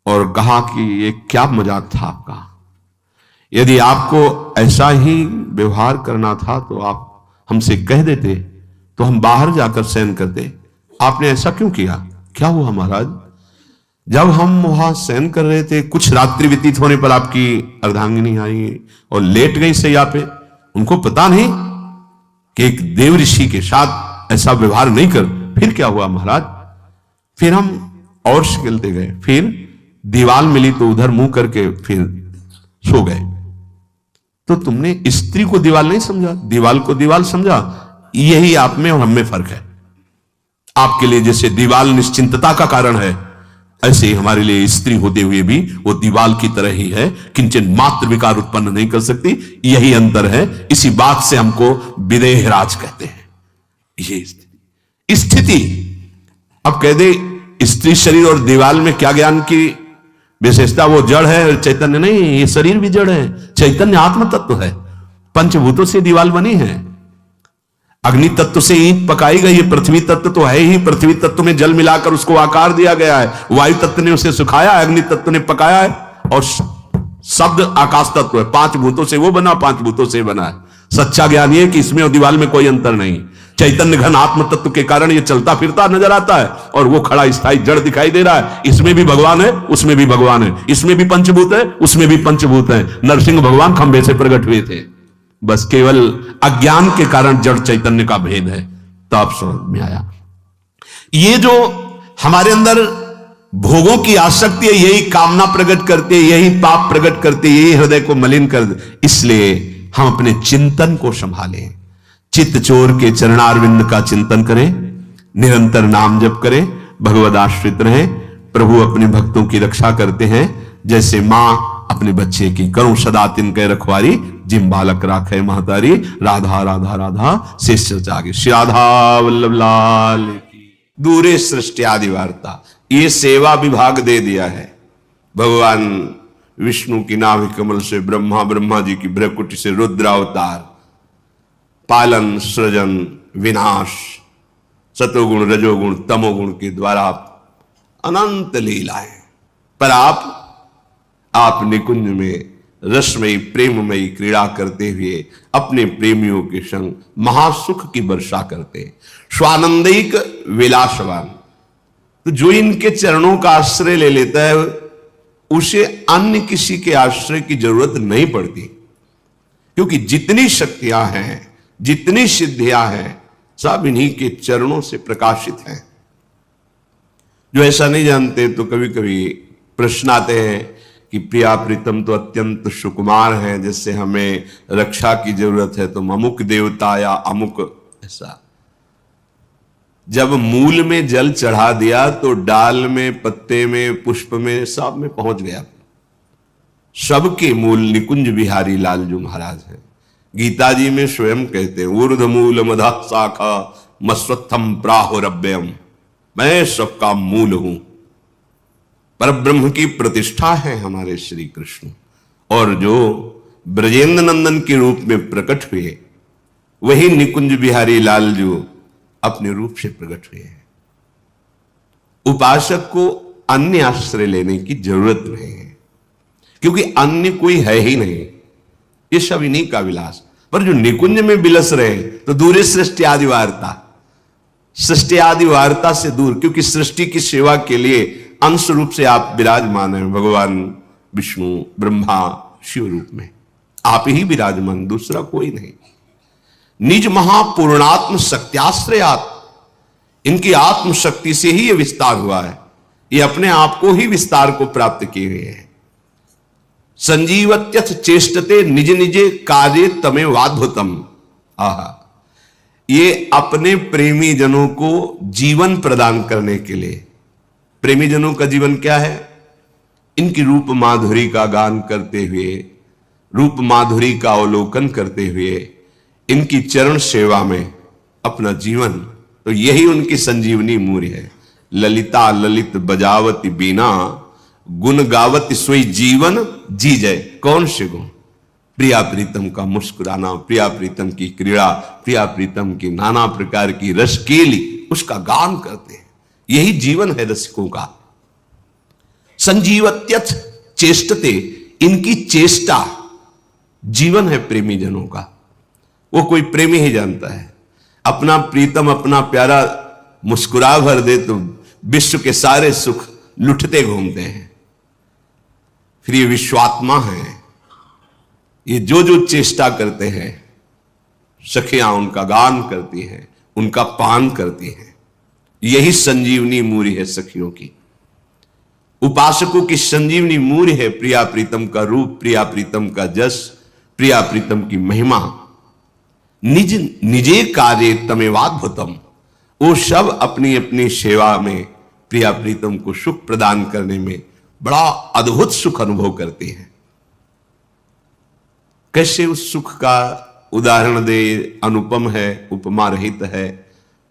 और कहा कि ये क्या मजाक था आपका, यदि आपको ऐसा ही व्यवहार करना था तो आप हमसे कह देते तो हम बाहर जाकर शयन करते, आपने ऐसा क्यों किया? क्या हुआ महाराज? जब हम वहां शयन कर रहे थे, कुछ रात्रि व्यतीत होने पर आपकी अर्धांगिनी आई और लेट गई सैया पे। उनको पता नहीं कि एक देव ऋषि के साथ ऐसा व्यवहार नहीं कर। फिर क्या हुआ महाराज? फिर हम और शिकलते गए, फिर दीवाल मिली तो उधर मुंह करके फिर सो गए। तो तुमने स्त्री को दीवाल नहीं समझा, दीवाल को दीवाल समझा। यही आप में और हम में फर्क है। आपके लिए जैसे दीवाल निश्चिंतता का कारण है, ऐसे ही हमारे लिए स्त्री होते हुए भी वो दीवाल की तरह ही है, किंचन मात्र विकार उत्पन्न नहीं कर सकती। यही अंतर है। इसी बात से हमको विदेह राज कहते हैं। ये स्थिति अब कह दे स्त्री शरीर और दीवाल में क्या ज्ञान की विशेषता? वो जड़ है, चैतन्य नहीं। ये शरीर भी जड़ है, चैतन्य आत्म तत्व है। पंचभूतों से दीवाल बनी है। अग्नि तत्व से ईंट पकाई गई है, पृथ्वी तत्व तो है ही। पृथ्वी तत्व में जल मिलाकर उसको आकार दिया गया है, वायु तत्व ने उसे सुखाया है, अग्नि तत्व ने पकाया है, और शब्द आकाश तत्व है। पांच भूतों से वो बना, पांच भूतों से बना है। सच्चा ज्ञान ये कि इसमें और दीवाल में कोई अंतर नहीं। चैतन्य घन आत्म तत्व के कारण ये चलता फिरता नजर आता है, और वो खड़ा स्थायी जड़ दिखाई दे रहा है। इसमें भी भगवान है, उसमें भी भगवान है, इसमें भी पंचभूत है, उसमें भी पंचभूत है। नरसिंह भगवान खंभे से प्रकट हुए थे, बस केवल अज्ञान के कारण जड़ चैतन्य का भेद है। तो आप समझ में आया। ये जो हमारे अंदर भोगों की आसक्ति है, यही कामना प्रकट करते, यही पाप प्रकट करते, यही हृदय को मलिन कर दे। इसलिए हम अपने चिंतन को संभालें। चित्त चोर के चरणारविंद का चिंतन करें, निरंतर नाम जप करें, भगवद आश्रित रहें। प्रभु अपने भक्तों की रक्षा करते हैं, जैसे मां अपने बच्चे की। करूं सदा तिनके रखवारी, जिम बालक राखे महतारी। राधा राधा राधा शेष जागे। श्री राधा वल्लभ लाल की। दूरे सृष्टि आदि वार्ता, ये सेवा विभाग दे दिया है। भगवान विष्णु की नाभि कमल से ब्रह्मा, ब्रह्मा जी की भ्रकुटी से रुद्रावतार, पालन, सृजन, विनाश, सतोगुण, रजोगुण, तमोगुण के द्वारा अनंत लीलाएं। पर आप निकुंज में रसमयी प्रेममयी क्रीड़ा करते हुए अपने प्रेमियों के संग महासुख की वर्षा करते, स्वानंदिक विलासवान। तो जो इनके चरणों का आश्रय ले लेता है, उसे अन्य किसी के आश्रय की जरूरत नहीं पड़ती, क्योंकि जितनी शक्तियां हैं, जितनी सिद्धियां हैं, सब इन्हीं के चरणों से प्रकाशित हैं। जो ऐसा नहीं जानते तो कभी कभी प्रश्न आते हैं कि प्रिया प्रीतम तो अत्यंत सुकुमार हैं, जिससे हमें रक्षा की जरूरत है, तो अमुक देवता या अमुक ऐसा। जब मूल में जल चढ़ा दिया तो डाल में, पत्ते में, पुष्प में, सब में पहुंच गया। सबके मूल निकुंज बिहारी लाल जो महाराज है। गीता जी में स्वयं कहते हैं, ऊर्ध्व मूल मधा शाखा मस्वत्थम प्राहुरव्ययम। मैं सबका मूल हूं। पर ब्रह्म की प्रतिष्ठा है हमारे श्री कृष्ण, और जो ब्रजेंद्र नंदन के रूप में प्रकट हुए वही निकुंज बिहारी लाल जो अपने रूप से प्रकट हुए हैं। उपासक को अन्य आश्रय लेने की जरूरत नहीं है, क्योंकि अन्य कोई है ही नहीं। ये सब इन्हीं का विलास। पर जो निकुंज में विलस रहे तो दूरे सृष्टि आदि वार्ता, सृष्टि आदि वार्ता से दूर, क्योंकि सृष्टि की सेवा के लिए अंश रूप से आप विराजमान हैं भगवान विष्णु ब्रह्मा शिव रूप में। आप ही विराजमान, दूसरा कोई नहीं। निज महापूर्णात्म शक्त्याश्रयात, इनकी आत्म शक्ति से ही यह विस्तार हुआ है। ये अपने आप को ही विस्तार को प्राप्त किए हुए हैं। संजीवत्यथ चेष्टते निज निजे कार्य तमे वाद्भुतम। आहा, ये अपने प्रेमी जनों को जीवन प्रदान करने के लिए। प्रेमी जनों का जीवन क्या है? इनकी रूप माधुरी का गान करते हुए, रूप माधुरी का अवलोकन करते हुए, इनकी चरण सेवा में अपना जीवन, तो यही उनकी संजीवनी मूर्य है। ललिता ललित बजावती बीना, गुण गावती सोई जीवन जी जय। कौन से गुण? प्रिया प्रीतम का मुस्कुराना, प्रिया प्रीतम की क्रीड़ा, प्रिया प्रीतम की नाना प्रकार की रसकेली, उसका गान करते हैं। यही जीवन है रसिकों का। संजीवत्यथ चेष्टते, इनकी चेष्टा जीवन है प्रेमी जनों का। वो कोई प्रेमी ही जानता है। अपना प्रीतम, अपना प्यारा मुस्कुरा भर दे तो विश्व के सारे सुख लुटते घूमते हैं। फिर ये विश्वात्मा है, ये जो जो चेष्टा करते हैं, सखियां उनका गान करती हैं, उनका पान करती हैं। यही संजीवनी मूर्य है सखियों की। उपासकों की संजीवनी मूर्य है प्रिया प्रीतम का रूप, प्रिया प्रीतम का जस, प्रिया प्रीतम की महिमा। निज निजे कार्य तमेवाद्भुतम, वो सब अपनी अपनी सेवा में प्रिया प्रीतम को सुख प्रदान करने में बड़ा अद्भुत सुख अनुभव करते हैं। कैसे उस सुख का उदाहरण दे? अनुपम है, उपमा रहित है,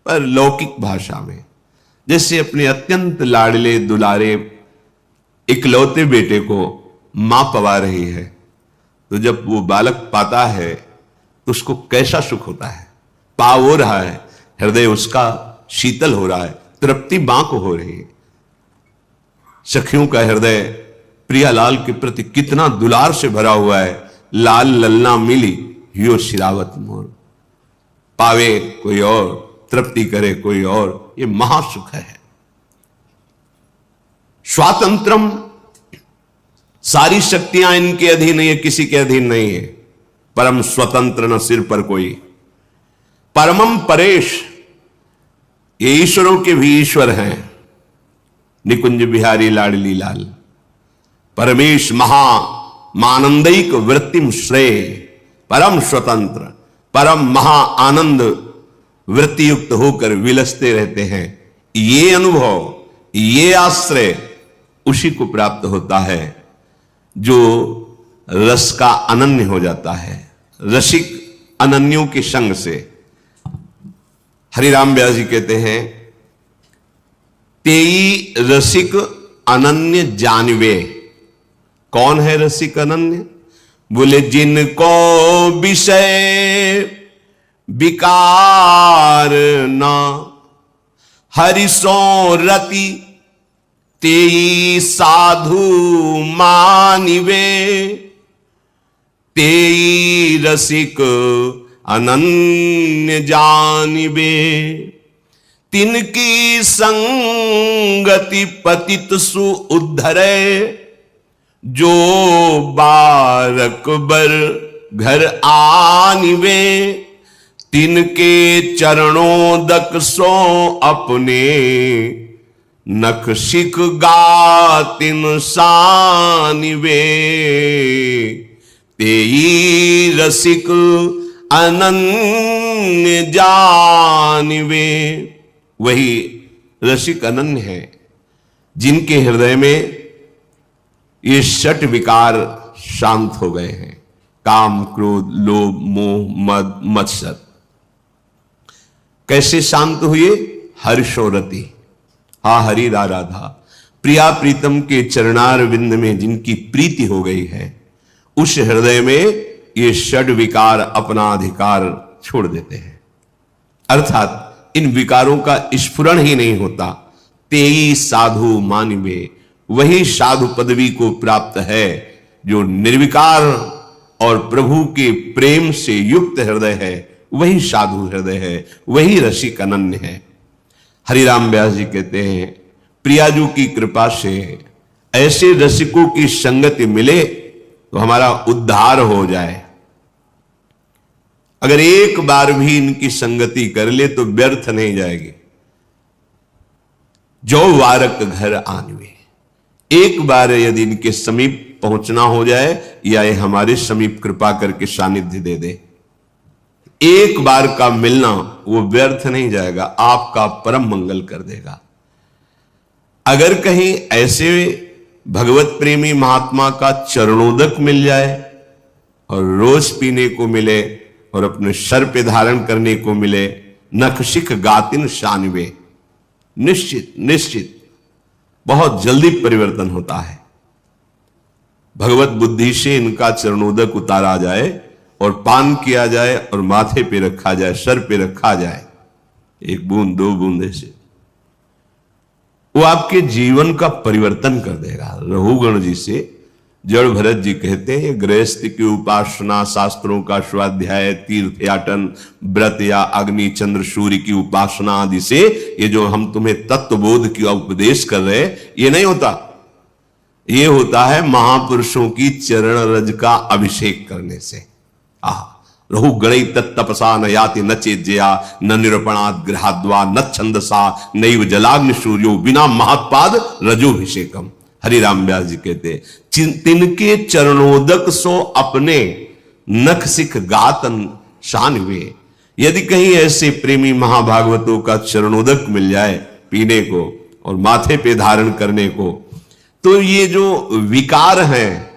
पर लौकिक भाषा में। जैसे अपने अत्यंत लाडले दुलारे इकलौते बेटे को मां पवा रही है, तो जब वो बालक पाता है तो उसको कैसा सुख होता है। पाव हो रहा है, हृदय उसका शीतल हो रहा है, तृप्ति मां को हो रही है। सखियों का हृदय प्रियालाल के प्रति कितना दुलार से भरा हुआ है। लाल ललना मिली यो शिरावत मोर, पावे कोई और, तृप्ति करे कोई और, ये महासुख है। स्वातंत्रम, सारी शक्तियां इनके अधीन है, किसी के अधीन नहीं है। परम स्वतंत्र न सिर पर कोई। परमम परेश, ये ईश्वरों के भी ईश्वर हैं निकुंज बिहारी लाडली लाल। परमेश महा मानंदिक वृत्तिम श्रेय, परम स्वतंत्र, परम महा आनंद वृत्ति युक्त होकर विलसते रहते हैं। ये अनुभव, ये आश्रय उसी को प्राप्त होता है जो रस का अनन्य हो जाता है। रसिक अनन्यों के संग से। हरिराम व्यास जी कहते हैं, तेई रसिक अनन्य जानवे। कौन है रसिक अनन्य? बोले जिनको विषय विकार न हरिसो रति, तेई साधु मानिवे। तेई रसिक अनन्य जानिवे, तिनकी संगति पतित सु उद्धरे। जो बारक बर घर आनिवे, तिनके चरणों दक सो अपने। नख शिख गातिन सानिवे, तेई रसिक अनन्य जानिवे। वही रसिक अनन्य है जिनके हृदय में ये षट विकार शांत हो गए हैं। काम, क्रोध, लोभ, मोह, मद, मत्सर। कैसे शांत हुए? हर्षोरति, हा हरि राधा। प्रिया प्रीतम के चरणार विंद में जिनकी प्रीति हो गई है, उस हृदय में ये षड विकार अपना अधिकार छोड़ देते हैं, अर्थात इन विकारों का स्फुरण ही नहीं होता। तेई साधु मानिवे, वही साधु पदवी को प्राप्त है जो निर्विकार और प्रभु के प्रेम से युक्त हृदय है, वही साधु हृदय है, वही रसिक अनन्य है। हरिराम व्यास जी कहते हैं, प्रियाजू की कृपा से ऐसे रसिकों की संगति मिले तो हमारा उद्धार हो जाए। अगर एक बार भी इनकी संगति कर ले तो व्यर्थ नहीं जाएगी। जो वारक घर आनवे, एक बार यदि इनके समीप पहुंचना हो जाए या ये हमारे समीप कृपा करके सानिध्य दे दे, एक बार का मिलना वो व्यर्थ नहीं जाएगा, आपका परम मंगल कर देगा। अगर कहीं ऐसे भगवत प्रेमी महात्मा का चरणोदक मिल जाए और रोज पीने को मिले और अपने सर पे धारण करने को मिले, नखशिख गातिन शानवे, निश्चित निश्चित बहुत जल्दी परिवर्तन होता है। भगवत बुद्धि से इनका चरणोदक उतारा जाए और पान किया जाए और माथे पे रखा जाए, सर पे रखा जाए, एक बूंद दो बूंदे से वो आपके जीवन का परिवर्तन कर देगा। रघुगण जी से जड़ भरत जी कहते हैं, गृहस्थ की उपासना, शास्त्रों का स्वाध्याय, तीर्थयाटन, व्रत या अग्नि चंद्र सूर्य की उपासना आदि से ये जो हम तुम्हें तत्वबोध की उपदेश कर रहे हैं, ये नहीं होता। ये होता है महापुरुषों की चरण रज का अभिषेक करने से। रहु गणई तत्तपसा न याति न चेज्या न निरूपणात् गृहाद्वा न छंदसा नैव जलाग्नि सूर्यो बिना महत्पाद रजोभिषेकम। हरिराम व्यास जी कहते, तिनके चरणोदक सो अपने नख सिख गातन शानवे। यदि कहीं ऐसे प्रेमी महाभागवतों का चरणोदक मिल जाए पीने को और माथे पे धारण करने को, तो ये जो विकार हैं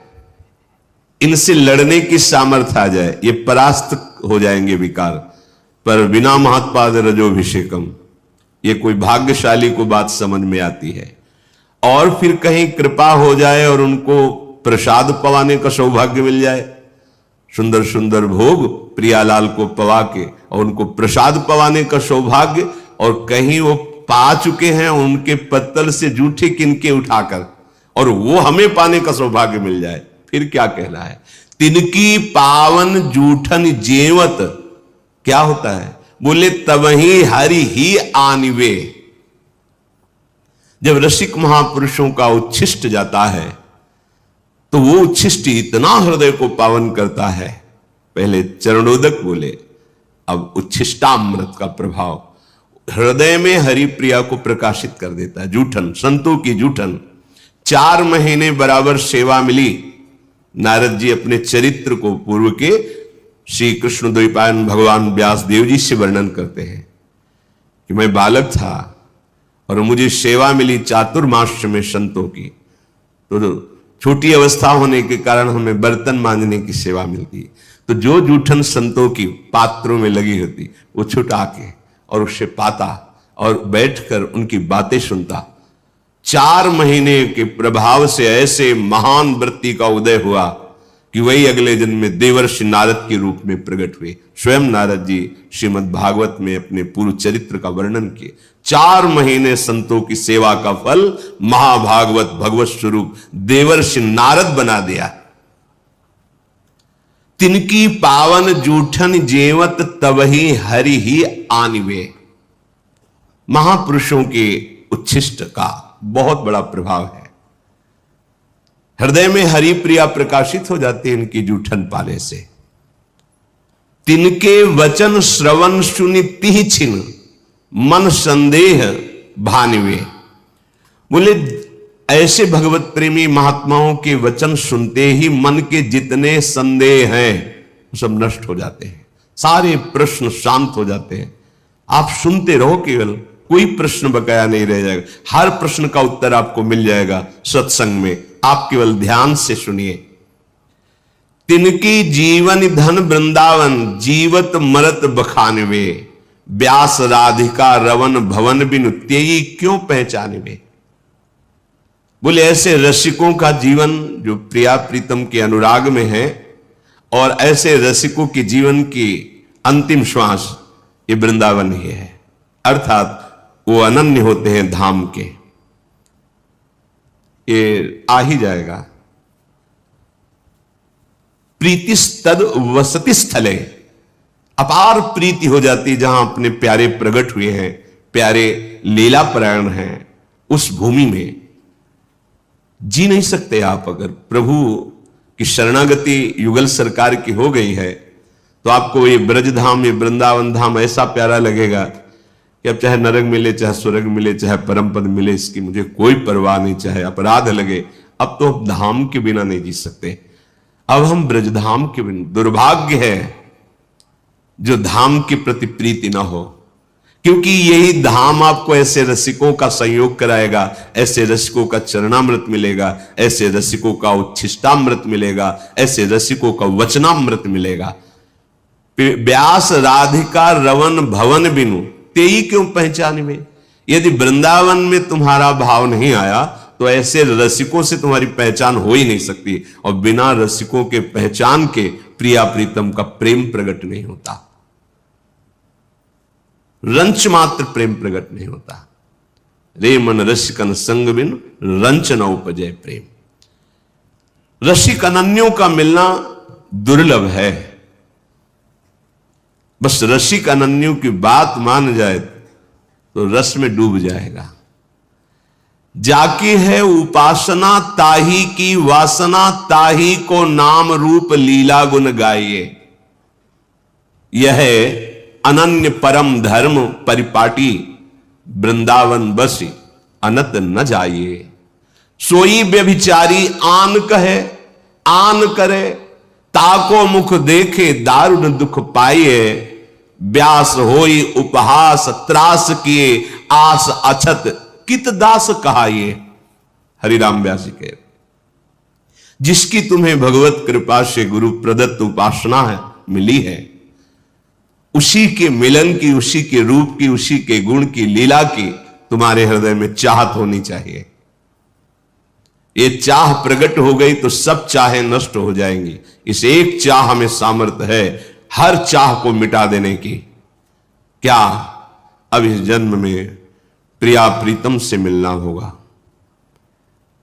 इनसे लड़ने की सामर्थ्य आ जाए, ये परास्त हो जाएंगे विकार। पर बिना महत्पाद रजोभिषेकम, ये कोई भाग्यशाली को बात समझ में आती है। और फिर कहीं कृपा हो जाए और उनको प्रसाद पवाने का सौभाग्य मिल जाए, सुंदर सुंदर भोग प्रियालाल को पवा के और उनको प्रसाद पवाने का सौभाग्य, और कहीं वो पा चुके हैं उनके पत्तल से जूठे किनके उठाकर, और वो हमें पाने का सौभाग्य मिल जाए, फिर क्या कहना है। तिनकी पावन जूठन जेवत, क्या होता है, बोले तवही हरि ही आनिवे। जब रसिक महापुरुषों का उच्छिष्ट जाता है तो वो उच्छिष्ट इतना हृदय को पावन करता है। पहले चरणोदक बोले, अब उच्छिष्टामृत का प्रभाव हृदय में हरि प्रिया को प्रकाशित कर देता है। जूठन, संतों की जूठन। 4 महीने बराबर सेवा मिली। नारद जी अपने चरित्र को पूर्व के श्री कृष्ण द्वैपायन भगवान व्यास देव जी से वर्णन करते हैं कि मैं बालक था और मुझे सेवा मिली चातुर्मास्य में संतों की। तो छोटी अवस्था होने के कारण हमें बर्तन मांजने की सेवा मिलती। तो जो जूठन संतों की पात्रों में लगी होती वो छुटा के और उससे पाता और बैठकर उनकी बातें सुनता। 4 महीने के प्रभाव से ऐसे महान वृत्ति का उदय हुआ कि वही अगले जन्म में देवर्षि नारद के रूप में प्रकट हुए। स्वयं नारद जी श्रीमद् भागवत में अपने पूर्व चरित्र का वर्णन किए। 4 महीने संतों की सेवा का फल महाभागवत भगवत स्वरूप देवर्षि नारद बना दिया। तिनकी पावन जूठन जेवत तवही हरि ही आनिवे। महापुरुषों के उच्छिष्ट का बहुत बड़ा प्रभाव है। हृदय में हरि प्रिया प्रकाशित हो जाती है इनकी जूठन पाने से। तिनके वचन श्रवण सुनि तिहि छिन मन संदेह भानिवे। बोले ऐसे भगवत प्रेमी महात्माओं के वचन सुनते ही मन के जितने संदेह हैं सब नष्ट हो जाते हैं। सारे प्रश्न शांत हो जाते हैं। आप सुनते रहो, केवल कोई प्रश्न बकाया नहीं रह जाएगा। हर प्रश्न का उत्तर आपको मिल जाएगा सत्संग में। आप केवल ध्यान से सुनिए। तिनकी जीवन धन वृंदावन जीवत मरत बखानवे। व्यास राधिका रवन भवन बिनु तेई क्यों पहचानवे। बोले ऐसे रसिकों का जीवन जो प्रिया प्रीतम के अनुराग में है, और ऐसे रसिकों के जीवन की अंतिम श्वास ये वृंदावन ही है, अर्थात वो अनन्य होते हैं धाम के। ये आ ही जाएगा। प्रीतिस्तद वसति स्थले, अपार प्रीति हो जाती जहां अपने प्यारे प्रकट हुए हैं, प्यारे लीला परायण हैं, उस भूमि में जी नहीं सकते आप। अगर प्रभु की शरणागति युगल सरकार की हो गई है तो आपको ये ब्रजधाम, ये वृंदावन धाम ऐसा प्यारा लगेगा कि अब चाहे नरक मिले, चाहे स्वर्ग मिले, चाहे परम पद मिले, इसकी मुझे कोई परवाह नहीं, चाहे अपराध लगे। अब तो धाम के बिना नहीं जी सकते, अब हम ब्रजधाम के बिना। दुर्भाग्य है जो धाम के प्रति प्रीति ना हो, क्योंकि यही धाम आपको ऐसे रसिकों का संयोग कराएगा, ऐसे रसिकों का चरणामृत मिलेगा, ऐसे रसिकों का उच्छिष्टामृत मिलेगा, ऐसे रसिकों का वचनामृत मिलेगा। व्यास राधिका रवन भवन बिनु तेई क्यों पहचान में। यदि वृंदावन में तुम्हारा भाव नहीं आया तो ऐसे रसिकों से तुम्हारी पहचान हो ही नहीं सकती, और बिना रसिकों के पहचान के प्रिया प्रीतम का प्रेम प्रकट नहीं होता, रंच मात्र प्रेम प्रकट नहीं होता। रे मन रसिकन संग बिन रंच न उपजय प्रेम। रसिक अनन्यों का मिलना दुर्लभ है। बस रसिक अनन्यों की बात मान जाए तो रस में डूब जाएगा। जाकी है उपासना ताही की वासना, ताही को नाम रूप लीला गुण गाइए। यह अनन्य परम धर्म परिपाटी, वृंदावन बसी अनत न जाइए। सोई व्यभिचारी आन कहे आन करे, ताको मुख देखे दारुण दुख पाइए। व्यास होई उपहास त्रास किए, आस अछत कित दास कहाइए। हरिराम व्यास जी के जिसकी तुम्हें भगवत कृपा से गुरु प्रदत्त उपासना है मिली है, उसी के मिलन की, उसी के रूप की, उसी के गुण की, लीला की तुम्हारे हृदय में चाहत होनी चाहिए। ये चाह प्रकट हो गई तो सब चाहे नष्ट हो जाएंगी। इस एक चाह में सामर्थ्य है हर चाह को मिटा देने की। क्या अब इस जन्म में प्रिया प्रीतम से मिलना होगा।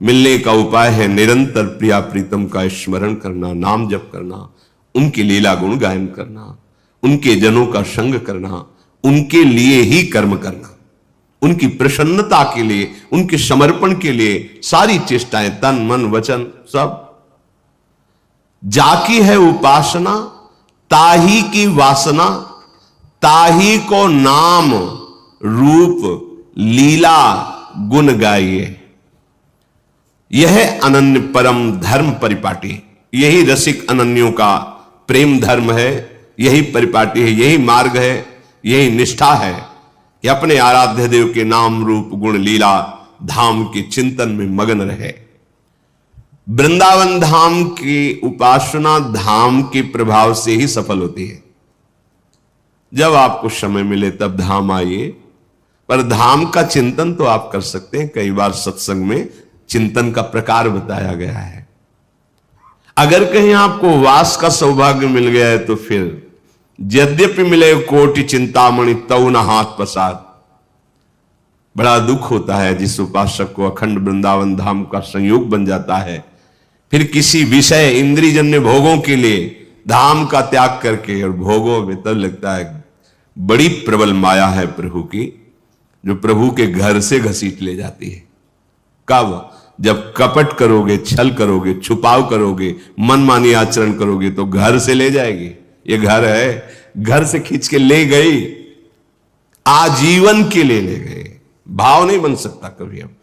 मिलने का उपाय है निरंतर प्रिया प्रीतम का स्मरण करना, नाम जप करना, उनकी लीला गुण गायन करना, उनके जनों का संग करना, उनके लिए ही कर्म करना, उनकी प्रसन्नता के लिए, उनके समर्पण के लिए सारी चेष्टाएं, तन मन वचन सब। जाकी है उपासना ताही की वासना, ताही को नाम रूप लीला गुण गाइए। यह अनन्य परम धर्म परिपाटी, यही रसिक अनन्यों का प्रेम धर्म है, यही परिपाटी है, यही मार्ग है, यही निष्ठा है कि अपने आराध्य देव के नाम रूप गुण लीला धाम के चिंतन में मगन रहे। वृंदावन धाम की उपासना धाम के प्रभाव से ही सफल होती है। जब आपको समय मिले तब धाम आइए, पर धाम का चिंतन तो आप कर सकते हैं। कई बार सत्संग में चिंतन का प्रकार बताया गया है। अगर कहीं आपको वास का सौभाग्य मिल गया है तो फिर यद्यपि मिले कोटि चिंतामणि तऊ न हाथ पसार। बड़ा दुख होता है जिस उपासक को अखंड वृंदावन धाम का संयोग बन जाता है, फिर किसी विषय इंद्रियजन्य भोगों के लिए धाम का त्याग करके, और भोगों में तब लगता है बड़ी प्रबल माया है प्रभु की, जो प्रभु के घर से घसीट ले जाती है। कब? जब कपट करोगे, छल करोगे, छुपाव करोगे, मनमानी आचरण करोगे तो घर से ले जाएगी। ये घर है, घर से खींच के ले गई, आजीवन के लिए ले गए। भाव नहीं बन सकता कभी। अब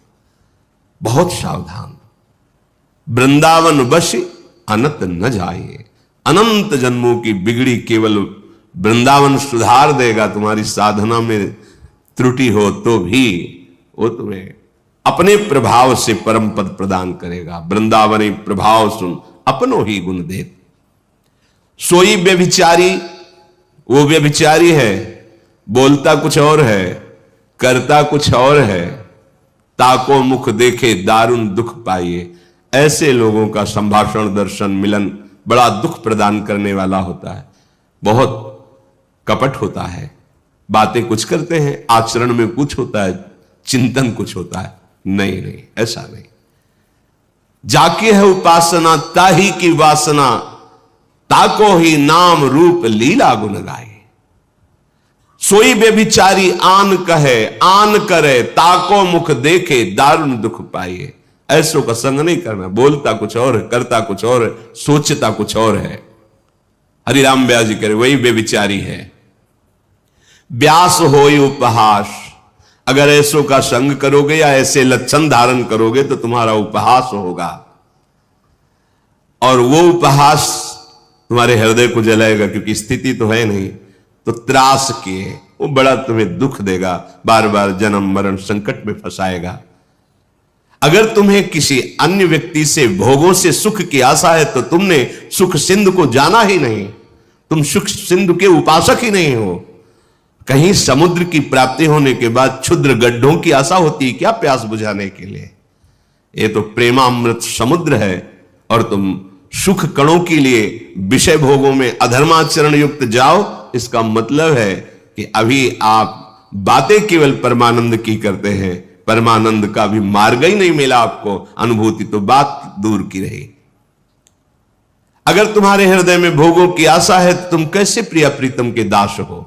बहुत सावधान। वृंदावन बसी अनंत न जाइए। अनंत जन्मों की बिगड़ी केवल वृंदावन सुधार देगा। तुम्हारी साधना में त्रुटि हो तो भी वो तुम्हें अपने प्रभाव से परम पद प्रदान करेगा। वृंदावनी प्रभाव सुन अपनो ही गुण दे। सोई व्यभिचारी, वो व्यभिचारी है, बोलता कुछ और है, करता कुछ और है, ताको मुख देखे दारुण दुख पाइए। ऐसे लोगों का संभाषण, दर्शन, मिलन बड़ा दुख प्रदान करने वाला होता है, बहुत कपट होता है। बातें कुछ करते हैं, आचरण में कुछ होता है, चिंतन कुछ होता है। नहीं नहीं, ऐसा नहीं। जाके है उपासना ताही की वासना, ताको ही नाम रूप लीला गुण गाए। सोई बेविचारी आन कहे आन करे, ताको मुख देखे दारुण दुख पाइए। ऐसों का संग नहीं करना। बोलता कुछ और है, करता कुछ और है, सोचता कुछ और है। हरिराम व्यास जी करे वही बेविचारी है। व्यास होई उपहास, अगर ऐसों का संग करोगे या ऐसे लक्षण धारण करोगे तो तुम्हारा उपहास होगा, और वो उपहास तुम्हारे हृदय को जलाएगा, क्योंकि स्थिति तो है नहीं। तो त्रास किए, वो बड़ा तुम्हें दुख देगा, बार बार जन्म मरण संकट में फंसाएगा। अगर तुम्हें किसी अन्य व्यक्ति से, भोगों से सुख की आशा है तो तुमने सुख सिंधु को जाना ही नहीं, तुम सुख सिंधु के उपासक ही नहीं हो। कहीं समुद्र की प्राप्ति होने के बाद क्षुद्र गड्ढों की आशा होती है क्या प्यास बुझाने के लिए? ये तो प्रेमामृत समुद्र है, और तुम सुख कणों के लिए विषय भोगों में अधर्माचरण युक्त जाओ। इसका मतलब है कि अभी आप बातें केवल परमानंद की करते हैं, परमानंद का भी मार्ग ही नहीं मिला आपको, अनुभूति तो बात दूर की रही। अगर तुम्हारे हृदय में भोगों की आशा है तो तुम कैसे प्रिया प्रीतम के दास हो?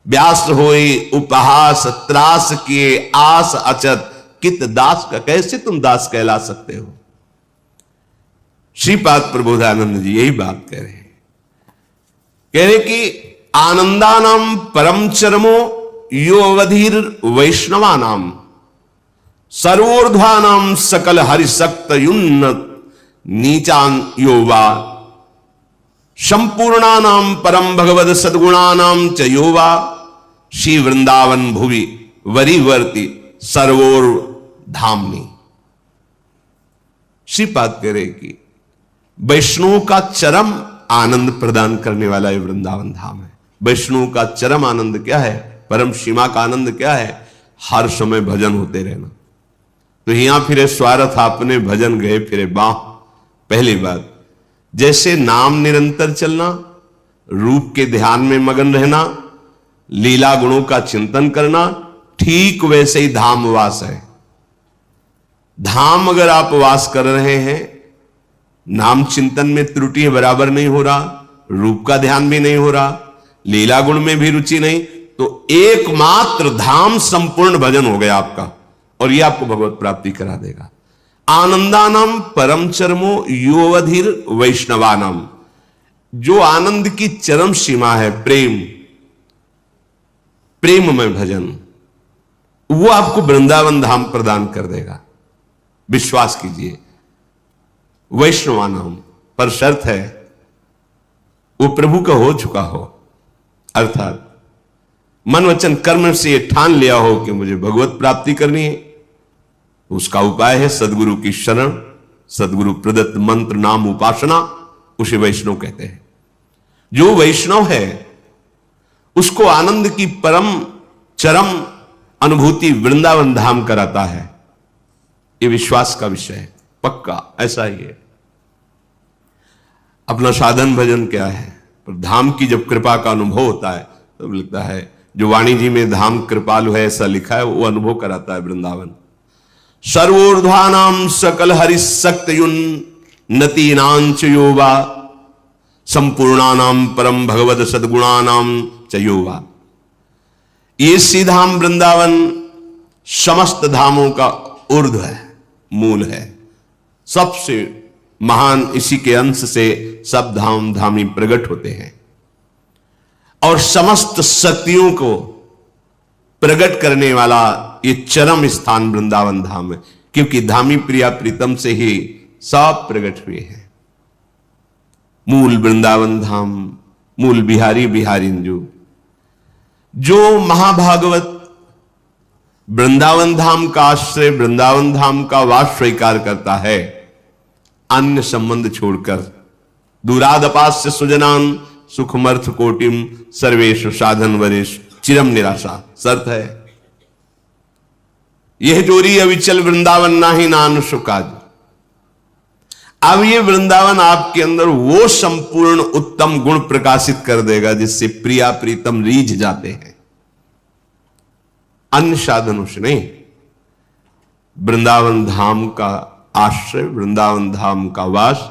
व्यास होई उपहास, त्रास किए आस अचत, कित दास का कैसे तुम दास कहला सकते हो? श्रीपाद प्रबोधानंद जी यही बात कह रहे हैं। कह रहे कि आनंदानाम परम चरमो यो अवधीर वैष्णवानाम, सर्वोर्ध्वानाम सकल हरिशक्त युन्नत नीचान योवा, संपूर्णानाम परम भगवद सद्गुणानाम च योवा, श्री वृंदावन भुवि वरीवर्ति सर्वोर धामनी। श्रीपाद कह रहे कि वैष्णव का चरम आनंद प्रदान करने वाला ये वृंदावन धाम है। वैष्णव का चरम आनंद क्या है? परम सीमा का आनंद क्या है? हर समय भजन होते रहना। तो यहां फिरे स्वार्थ आपने, भजन गए फिरे बाह। पहली बात, जैसे नाम निरंतर चलना, रूप के ध्यान में मगन रहना, लीला गुणों का चिंतन करना, ठीक वैसे ही धाम वास है। धाम अगर आप वास कर रहे हैं, नाम चिंतन में त्रुटि बराबर नहीं हो रहा, रूप का ध्यान भी नहीं हो रहा, लीला गुण में भी रुचि नहीं, तो एकमात्र धाम संपूर्ण भजन हो गया आपका, और यह आपको भगवत प्राप्ति करा देगा। आनंदानम परम चरमो योवधिर वैष्णवानम, जो आनंद की चरम सीमा है प्रेम, प्रेम में भजन, वो आपको वृंदावन धाम प्रदान कर देगा। विश्वास कीजिए। वैष्णवानम पर शर्त है वो प्रभु का हो चुका हो, अर्थात मन वचन कर्म से ये ठान लिया हो कि मुझे भगवत प्राप्ति करनी है। उसका उपाय है सदगुरु की शरण, सदगुरु प्रदत्त मंत्र नाम उपासना, उसे वैष्णव कहते हैं। जो वैष्णव है उसको आनंद की परम चरम अनुभूति वृंदावन धाम कराता है। ये विश्वास का विषय है, पक्का ऐसा ही है। अपना साधन भजन क्या है, पर धाम की जब कृपा का अनुभव होता है तब लगता है, जो वाणी जी में धाम कृपालु है ऐसा लिखा है, वो अनुभव कराता है वृंदावन। सर्वोर्ध्वानाम सकल हरिशक्तयुन नतीनांच योवा, संपूर्णानाम परम भगवद सद्गुणानाम च योवा। ये सीधाम वृंदावन समस्त धामों का ऊर्ध्व है, मूल है, सबसे महान इसी के अंश से सब धाम धामी प्रकट होते हैं, और समस्त शक्तियों को प्रकट करने वाला ये चरम स्थान वृंदावन धाम है, क्योंकि धामी प्रिया प्रीतम से ही सब प्रकट हुए हैं। मूल वृंदावन धाम, मूल बिहारी बिहारिंजू। जो महाभागवत वृंदावन धाम का आश्रय, वृंदावन धाम का वास स्वीकार करता है, अन्य संबंध छोड़कर, दूरादपास्य सुजनान सुखमर्थ कोटिम सर्वेश साधन वरेश चिरम निराशा, शर्त है। यह जोरी अविचल वृंदावन नाही नान सुकाज। अब ये वृंदावन आपके अंदर वो संपूर्ण उत्तम गुण प्रकाशित कर देगा जिससे प्रिया प्रीतम रीझ जाते हैं, अन्य साधनों से नहीं। वृंदावन धाम का आश्रय, वृंदावन धाम का वास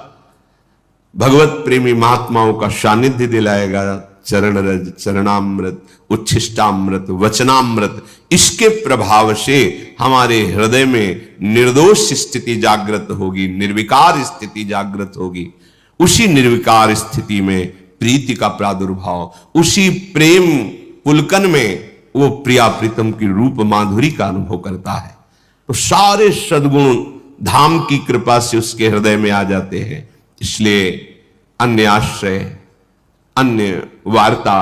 भगवत प्रेमी महात्माओं का सानिध्य दिलाएगा। चरण रज, चरणामृत, उच्छिष्टामृत, वचनामृत, इसके प्रभाव से हमारे हृदय में निर्दोष स्थिति जागृत होगी, निर्विकार स्थिति जागृत होगी। उसी निर्विकार स्थिति में प्रीति का प्रादुर्भाव, उसी प्रेम पुलकन में वो प्रिया प्रीतम की रूप माधुरी का अनुभव करता है। तो सारे सद्गुण धाम की कृपा से उसके हृदय में आ जाते हैं। इसलिए अन्य आश्रय, अन्य वार्ता,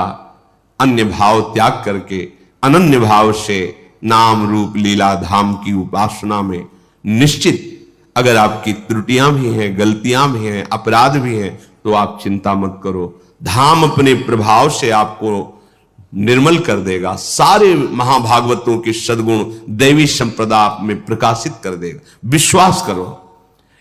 अन्य भाव त्याग करके अनन्य भाव से नाम रूप लीला धाम की उपासना में निश्चित, अगर आपकी त्रुटियां भी हैं, गलतियां भी हैं, अपराध भी हैं, तो आप चिंता मत करो। धाम अपने प्रभाव से आपको निर्मल कर देगा। सारे महाभागवतों के सद्गुण दैवी संप्रदा आप में प्रकाशित कर देगा। विश्वास करो,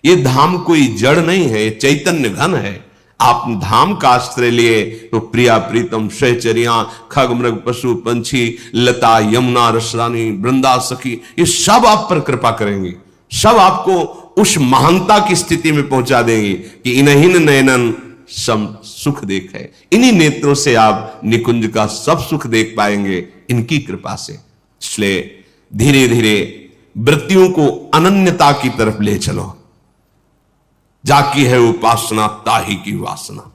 ये धाम कोई जड़ नहीं है, ये चैतन्य घन है। आप धाम का आश्रय लिए तो प्रिया प्रीतम, सहचरिया, खग मृग पशु पंछी, लता यमुना रसरानी, वृंदा सखी, ये सब आप पर कृपा करेंगे, सब आपको उस महानता की स्थिति में पहुंचा देंगे कि इन्हीं नयनन सम सुख देखे। इन्हीं नेत्रों से आप निकुंज का सब सुख देख पाएंगे इनकी कृपा से। इसलिए धीरे धीरे वृत्तियों को अनन्यता की तरफ ले चलो। जाकी है उपासना ताही की वासना।